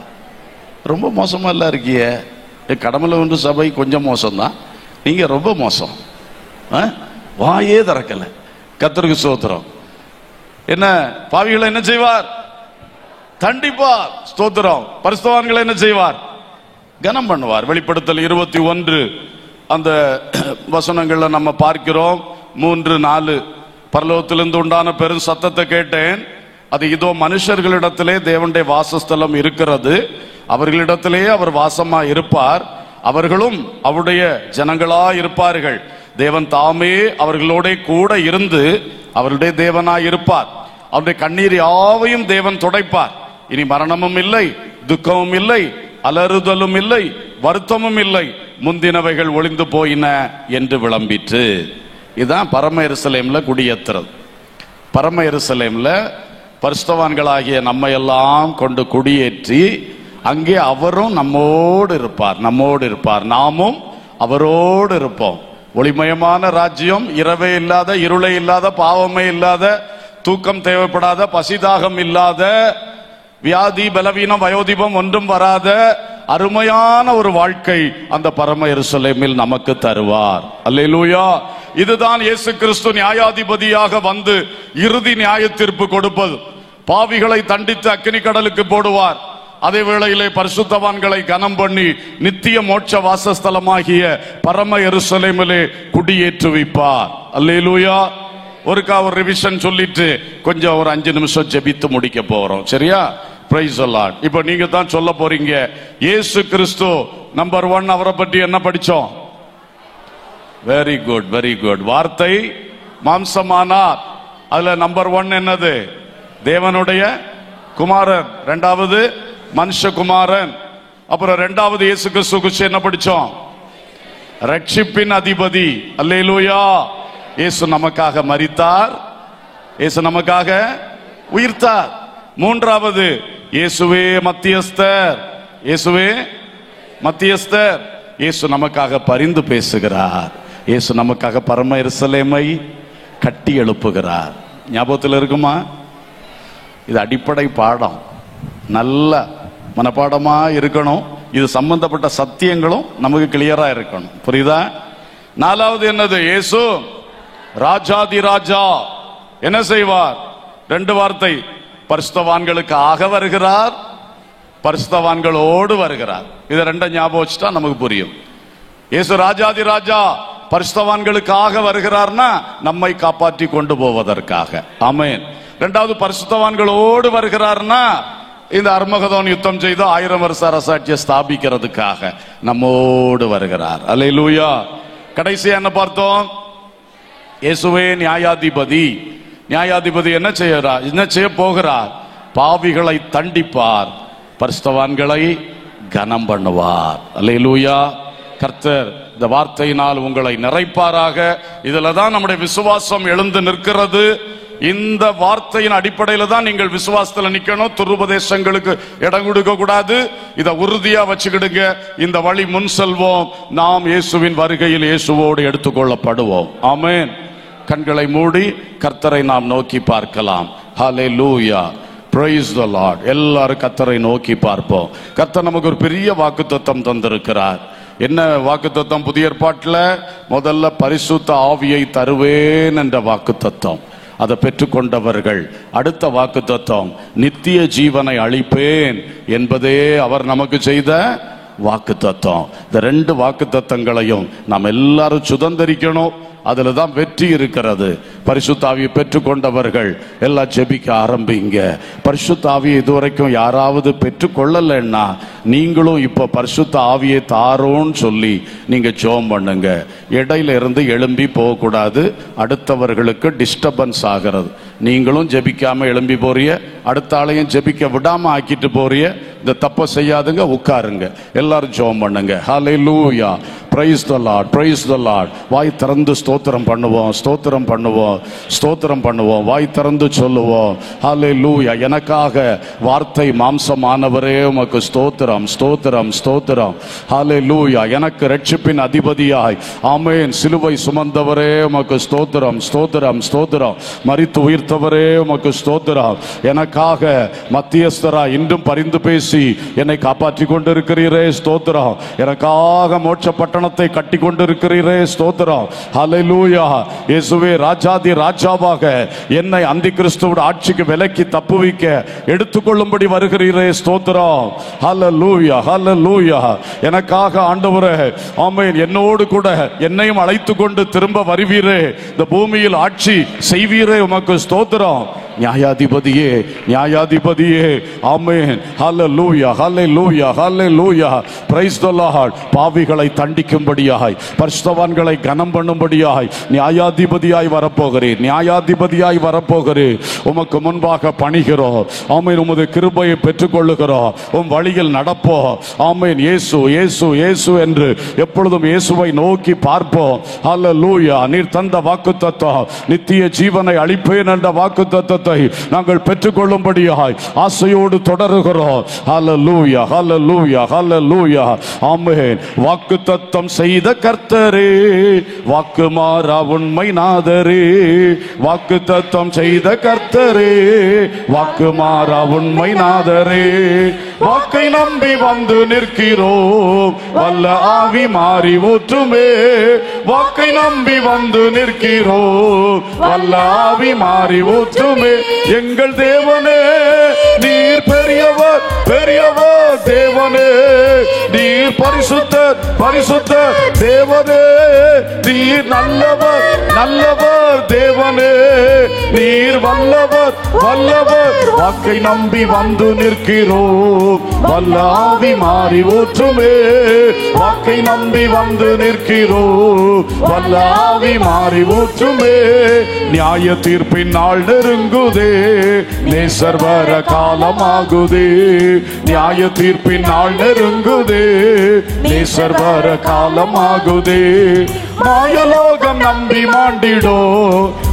ரொம்ப மோசமா எல்லாம் இருக்கிய. கடமலை ஒன்று சபை கொஞ்சம் மோசம்தான், நீங்க ரொம்ப மோசம். வாயே திறக்கல. கர்த்தருக்கு ஸ்தோத்திரம். என்ன? பாவிகளை என்ன செய்வார்? தண்டிப்பார். ஸ்தோத்திரம். பரிசுத்தவான்களை என்ன செய்வார்? கனம் பண்ணுவார். வெளிப்படுத்தல் 21 அந்த வசனங்கள்ல நம்ம பார்க்கிறோம். 3, 4 பரலோகத்திலிருந்து உண்டான பெரும் சத்தத்தை கேட்டேன். அது இதோ மனுஷர்களிடத்திலே தேவனுடைய வாசஸ்தலம் இருக்கிறது, அவர்களிடத்திலே அவர் வாசமா இருப்பார், அவர்களும் அவருடைய ஜனங்களா இருப்பார்கள். தேவன் தாமே அவர்களோட கூட இருந்து அவருடைய தேவனாய் இருப்பார். அவருடைய கண்ணீர் யாவையும் தேவன் துடைப்பார். இனி மரணமும் இல்லை, துக்கமும் இல்லை, அலறுதலும் இல்லை, வருத்தமும் இல்லை, முந்தினவைகள் ஒளிந்து போயின என்று விளம்பிற்று. இதுதான் பரம எருசலேம்ல குடியேற்றுறது. பரம எருசலேம்ல பரிசுத்தவான்களாகிய நம்ம எல்லாம் கொண்டு குடியேற்றி அங்கே அவரும் நம்மோடு இருப்பார், நாமும் அவரோடு இருப்போம். ஒளிமயமான ராஜ்யம், இரவே இல்லாத, இருளே இல்லாத, பாவமே இல்லாத, தூக்கம் தேவைப்படாத, பசிதாகம் இல்லாத, வியாதி பலவீனம் வயோதிபம் ஒன்றும் வராத அருமையான ஒரு வாழ்க்கை அந்த பரம எருசலேமில் நமக்கு தருவார். அல்லேலூயா. இதுதான் இயேசு கிறிஸ்து நியாயாதிபதியாக வந்து இறுதி நியாய தீர்ப்பு கொடுப்பது. பாவிகளை தண்டித்து அக்கினி கடலுக்கு போடுவார். அதே வேளையிலே பரிசுத்தவான்களை கனம் பண்ணி நித்திய மோட்ச வாசஸ்தலமாகிய பரம எருசலேமிலே குடியேற்றுவிப்பார். அல்லேலூயா. ஒரு ரிவிஷன் சொல்லிட்டு கொஞ்சம் ஒரு 5 நிமிஷம் ஜெபித்து முடிக்க போறோம். சரியா? Price the Lord. இப்போ நீங்க தான் சொல்ல போறீங்க, இயேசு கிறிஸ்து நம்பர் 1, அவரை பற்றி என்ன படிச்சோம்? Very good, very good. வார்த்தை மாம்சமானார். அதுல நம்பர் 1 என்னது? தேவனுடைய குமாரன். இரண்டாவது மனுஷகுமாரன். அப்புறம் இரண்டாவது இயேசு கிறிஸ்து குறித்து என்ன படிச்சோம்? ரட்சிப்பின் அதிபதி. அல்லேலூயா. இயேசு நமக்காக மரித்தார், இயேசு நமக்காக உயிர்த்தார். மூன்றாவது இயேசுவே மத்தியஸ்தர். இயேசுவே மத்தியஸ்தர். இயேசு நமக்காக பரிந்து பேசுகிறார். இயேசு நமக்காக பரம எருசலேமை கட்டி எழுப்புகிறார். ஞாபகத்தில் இருக்குமா? இது அடிப்படை பாடம், நல்ல மனப்பாடமா இருக்கணும். இது சம்பந்தப்பட்ட சத்தியங்களும் நமக்கு கிளியரா இருக்கணும். புரியுதா? நாலாவது என்னது? இயேசு ராஜாதி ராஜா. என்ன செய்வார்? 2 வார்த்தை. பரிசுத்தவான்களுக்கு ஆக வருகிறார், பரிசுத்தவான்களோடு வருகிறார். இதை 2 ஞாபகம் வச்சுட்டா நமக்கு புரியும். இயேசு ராஜாதி ராஜா, பரிசுத்தவான்களுக்காக வருகிறார்னா நம்மை காப்பாற்றி கொண்டு போவதற்காக. ஆமென். இரண்டாவது பரிசுத்தவான்களோடு வருகிறார்னா இந்த அர்மகதோன் யுத்தம் செய்து 1000 வருஷ அரசாட்சியை ஸ்தாபிக்கிறதுக்காக நம்மோடு வருகிறார். அல்லேலூயா. கடைசியா என்ன பார்த்தோம்? இயேசுவே நியாயாதிபதி. நியாயாதிபதி என்ன செய்யறார்? என்ன செய்ய போகிறார்? பாவிகளை தண்டிப்பார், பரிசுத்தவான்களை கனம் பண்ணுவார். அல்லேலூயா. கர்த்தர் இந்த வார்த்தையினால் உங்களை நிறைப்பாராக. இதுல தான் நம்முடைய விசுவாசம் எழுந்து நிற்கிறது. இந்த வார்த்தையின் அடிப்படையில தான் நீங்கள் விசுவாசத்துல நிக்கணும். துருபதேசங்களுக்கு இடம் கொடுக்க கூடாது. இதை உறுதியா வச்சுக்கிடுங்க. இந்த வழி முன் செல்வோம். நாம் இயேசுவின் வருகையில் இயேசுவோடு எடுத்துக்கொள்ளப்படுவோம். ஆமென். கண்களை மூடி கர்த்தரை நாம் நோக்கி பார்க்கலாம். ஹல்லேலூயா. Praise the Lord. எல்லாரும் கர்த்தரை நோக்கி பார்ப்போம். கர்த்தர் நமக்கு ஒரு பெரிய வாக்குத்தத்தம் தந்திருக்கிறார். என்ன வாக்குத்தத்தம்? புதிய ஏற்பாட்டில் முதல்ல பரிசுத்த ஆவியை தருவேன் என்ற வாக்குத்தத்தம். அதை பெற்றுக்கொண்டவர்கள். அடுத்த வாக்குத்தத்தம் நித்திய ஜீவனை அளிப்பேன் என்பதே அவர் நமக்கு செய்த வாக்குத்தத்தம். இந்த 2 வாக்குத்தத்தங்களையும் நாம் எல்லாரும் சுதந்திரிக்கணும். அதுல தான் வெற்றி இருக்கிறது. பரிசுத்த ஆவியை பெற்றுக்கொண்டவர்கள் எல்லாம் ஜெபிக்க ஆரம்பிங்க. பரிசுத்த ஆவியை இதுவரைக்கும் யாராவது பெற்றுக்கொள்ளலைன்னா நீங்களும் இப்ப பரிசுத்த ஆவியை தாரோன்னு சொல்லி நீங்க ஜெபம் பண்ணுங்க. இடையில இருந்து எழும்பி போகக்கூடாது. அடுத்தவர்களுக்கு டிஸ்டர்பன்ஸ் ஆகிறது. நீங்களும் ஜெபிக்காம எழும்பி போறிய, அடுத்த ஆளையும் ஜெபிக்க விடாம ஆக்கிட்டு போறிய. இந்த தப்பை செய்யாதுங்க. உட்காருங்க. எல்லாரும் ஜெபம் பண்ணுங்க. Hallelujah. Praise the Lord. Praise the Lord. வாய் திறந்து ஸ்தோத்திரம் பண்ணுவோம். ஸ்தோத்திரம் பண்ணுவோம். ஸ்தோத்திரம் பண்ணுவோம். வாய் திறந்து சொல்லுவோம். ஹல்லேலூயா. எனக்காக வார்த்தை மாம்சமானவரே உமக்கு ஸ்தோத்திரம், ஸ்தோத்திரம், ஸ்தோத்திரம். ஹல்லேலூயா. எனக்கு ரட்சிப்பின் அதிபதியாய் ஆமென் சிலுவை சுமந்தவரே உமக்கு ஸ்தோத்திரம், ஸ்தோத்திரம், ஸ்தோத்திரம். மரித்து உயிர்த்தவரே உமக்கு ஸ்தோத்திரம். எனக்காக மத்தியஸ்தரா இன்றும் பரிந்து பேசி என்னை காப்பாற்றி கொண்டிருக்கிறீரே ஸ்தோத்திரம். எனக்காக மோட்ச பட்டணத்தை கட்டி கொண்டிருக்கிறீரே ஸ்தோத்திரம். ஹல்லேலூயா. இயேசுவே ராஜாதி ராஜாவாக என்னை அந்தி கிறிஸ்துவோட ஆட்சிக்கு விலக்கி தப்புவிக்க எடுத்துக்கொள்ளும்படி வருகிறீரே ஸ்தோத்திரம். ஹல்லேலூயா. ஹல்லேலூயா. எனக்காக ஆண்டவரே ஆமென் என்னோடு கூட என்னையும் அழைத்து கொண்டு திரும்ப வருவீரே. இந்த பூமியில் ஆட்சி செய்வீரே உமக்கு ஸ்தோத்திரம். நியாயாதிபதியே, நியாயாதிபதியே. Amen. Hallelujah. Hallelujah. Hallelujah. Praise the Lord. பாவிகளை தண்டிக்கும்படியாய், பரிசுத்தவான்களை கனம் பண்ணும்படியாய் நியாயாதிபதியாய் வரப்போகிறீர். நியாயாதிபதியாய் வரப்போகிறீர். உமக்கு முன்பாக பணிகிறோம். ஆமென். உமது கிருபையை பெற்றுக்கொள்ளுகிறோம். உம் வழியில் நடப்போம். ஆமென். இயேசு, இயேசு, இயேசு என்று எப்பொழுதும் இயேசுவை நோக்கி பார்ப்போம். ஹல்லேலூயா. நீர் தந்த வாக்குத்தத்தம் நித்திய ஜீவனை அளிப்பேன் என்ற வாக்குத்தத்தத்தை வாக்குத்தத்தத்தை நாங்கள் பெற்றுக்கொள்ளும்படியாய் ஆசையோடு தொடருகிறோம். ஹல்லேலூயா, ஹல்லேலூயா, ஹல்லேலூயா. ஆமென். வாக்குத்தத்தம் செய்த கர்த்தரே, வாக்கு மாறா உண்மை நாதரே. வாக்குத்தத்தம் செய்த கர்த்தரே, வாக்கு மாறா உண்மை நாதரே. வாக்கை நம்பி வந்து நிற்கிறோம், வல்ல ஆவி மாறி ஊற்றுமே. வாக்கை நம்பி வந்து நிற்கிறோம், வல்ல ஆவி மாறி ஊற்றுமே. எங்கள் தேவனே நீர் பெரியவர், பெரியவர் தேவனே. நீர் பரிசுத்தர், பரிசுத்தர் தேவனே. நீர் நல்லவர், நல்லவர் தேவனே. நீர் வல்லவர், வல்லவர். வாக்கை நம்பி வந்து நிற்கிறோம், வல்ல ஆவி மாறி ஊற்றுமே. வாக்கை நம்பி வந்து நிற்கிறோம், வல்ல ஆவி மாறி ஊற்றுமே. நியாய தீர்ப்பின் நாள் நெருங்குதே, நேசர் வர காலமாகுதே. நியாய தீர்ப்பின் நாள் நெருங்குதே, நேசர் வர காலமாகுதே. மாயலோகம் நம்பி மாண்டிடோ,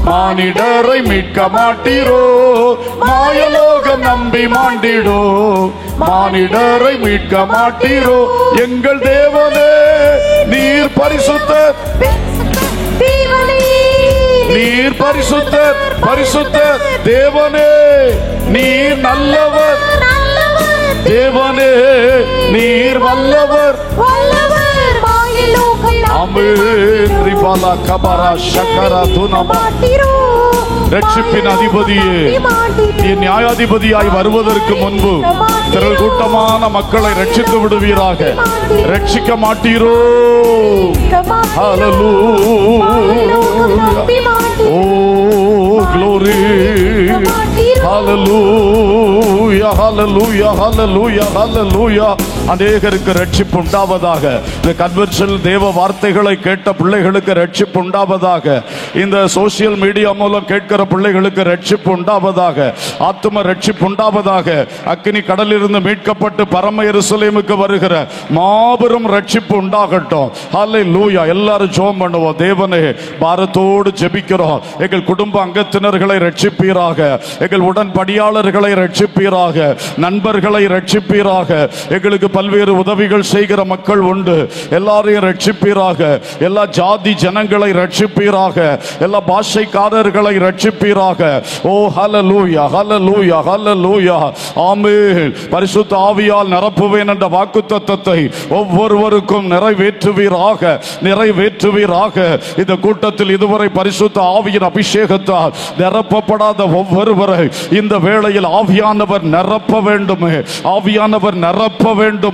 மானிடரை மீட்க மாட்டீரோ. மாயலோகம் நம்பி மாண்டிடோ, மானிடரை மீட்க மாட்டீரோ. எங்கள் தேவனே நீர் பரிசுத்தர், நீர் பரிசுத்தர், பரிசுத்தர் தேவனே. நீர் நல்லவர் தேவனே. நீர் வல்லவர், ரட்சிப்பின் அதிபதியே, நீ நியாயாதிபதியாய் வருவதற்கு முன்பு திரள் கூட்டமான மக்களை ரட்சித்து விடுவீராக. ரட்சிக்க மாட்டீரோ. ஓ glory, hallelujah, hallelujah, hallelujah, hallelujah. அநேகருக்கு ரட்சிப்பு உண்டாவதாக. இந்த கன்வென்ஷன் தேவ வார்த்தைகளை கேட்ட பிள்ளைகளுக்கு ரட்சிப்பு உண்டாவதாக. இந்த சோசியல் மீடியா மூலம் கேட்கிற பிள்ளைகளுக்கு ரட்சிப்பு உண்டாவதாக. ஆத்தும ரட்சிப்பு உண்டாவதாக. அக்கினி கடலிலிருந்து மீட்கப்பட்டு பரம எருசலேமுக்கு வருகிற மாபெரும் ரட்சிப்பு உண்டாகட்டும். ஹல்லேலூயா. எல்லாரும் ஜெபம் பண்ணுவோம். தேவனே பாரத்தோடு ஜெபிக்கிறோம். எங்கள் குடும்ப அங்கத்தினர்களை ரட்சிப்பீராக. எங்கள் உடன்படியாளர்களை ரட்சிப்பீராக. நண்பர்களை ரட்சிப்பீராக. எங்களுக்கு பல்வேறு உதவிகள் செய்கிற மக்கள் உண்டு, எல்லாரையும் ரட்சிப்பீராக. எல்லா ஜாதி ஜனங்களை ரட்சிப்பீராக. எல்லா பாஷைக்காரர்களை ரட்சிப்பீராக. ஓ ஹல்லேலூயா, ஹல்லேலூயா, ஹல்லேலூயா. ஆமென். பரிசுத்த ஆவியால் நிரப்புவேன் என்ற வாக்குத்தத்தத்தை ஒவ்வொருவருக்கும் நிறைவேற்றுவீராக, நிறைவேற்றுவீராக. இந்த கூட்டத்தில் இதுவரை பரிசுத்த ஆவியின் அபிஷேகத்தால் நிரப்பப்படாத ஒவ்வொருவரை இந்த வேளையில் ஆவியானவர் நிரப்ப வேண்டுமே, ஆவியானவர் நிரப்ப வேண்டுமே.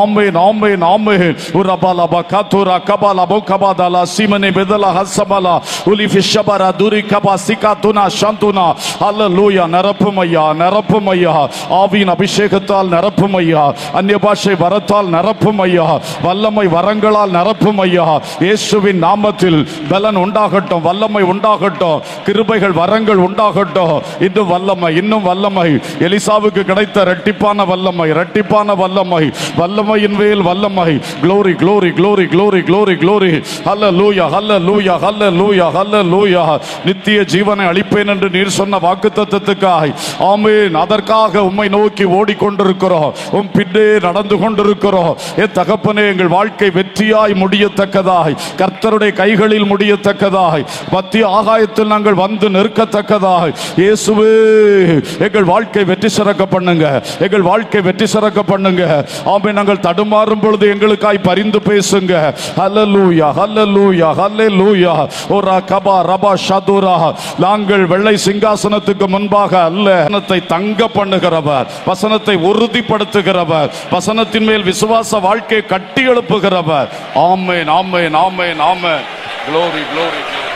ஆமென், ஆமென், ஆமென். உரபாலபா கதுரா கபாலபோ கபாதலா சிமனே பெதலா ஹசபலா உலிஃபிஷபரா துரி கபா சிகாதுனா சந்துனா. ஹல்லேலூயா. நிரப்புமையா, நிரப்புமையா. ஆவியின் அபிஷேகத்தால் நிரப்புமையா. அந்நிய பாஷை வரத்தால் நிரப்புமையா. வல்லமை வரங்களால் நிரப்புமையா. இயேசுவின் நாமத்தில் பலன் உண்டாகட்டும், வல்லமை உண்டாகட்டும், கிருபைகள் வரங்கள் உண்டாகட்டும். இன்னும் வல்லமை, இன்னும் வல்லமை. எலிசாவுக்கு கிடைத்த இரட்டிப்பான வல்லமை, இரட்டிப்பான வல்லமை, வல்லமையின் மேல் வல்லமை. glory, glory, glory, glory, glory, glory. hallelujah, hallelujah, hallelujah, hallelujah. நித்திய ஜீவனை அளிப்பேன் என்று நீர் சொன்ன வாக்குத்தத்தத்துக்காய் ஆமென். அதற்காக உம்மை நோக்கி ஓடிக்கொண்டிருக்கிறோம், உம் பின்னே நடந்து கொண்டிருக்கிறோம். என் தகப்பனே, எங்கள் வாழ்க்கை வெற்றியாய் முடியத்தக்கதாய், கர்த்தருடைய கைகளில் முடியத்தக்கதாய், மத்திய ஆகாயத்தில் நாங்கள் வந்து நிற்கத்தக்கதாய் இயேசுவே எங்கள் வாழ்க்கை வெற்றி சிறக்க பண்ணுங்க, எங்கள் வாழ்க்கை வெற்றி சிறக்க பண்ணுங்க. ஆமென். நாங்கள் தடுமாறும் பொழுது எங்களுக்காய் பரிந்து பேசுங்க. ஹல்லேலூயா, ஹல்லேலூயா, ஹல்லேலூயா. ஓரா கபா ரபா ஷதுரா. நாங்கள் வெள்ளை சிங்காசனத்துக்கு முன்பாக அல்ல, வசனத்தை தங்க பண்ணுகிறவர், வசனத்தை உறுதிப்படுத்துகிறவர், வசனத்தின் மேல் விசுவாச வாழ்க்கை கட்டி எழுப்புகிறவர். ஆமென், ஆமென், ஆமென், ஆமென். glory, glory, glory.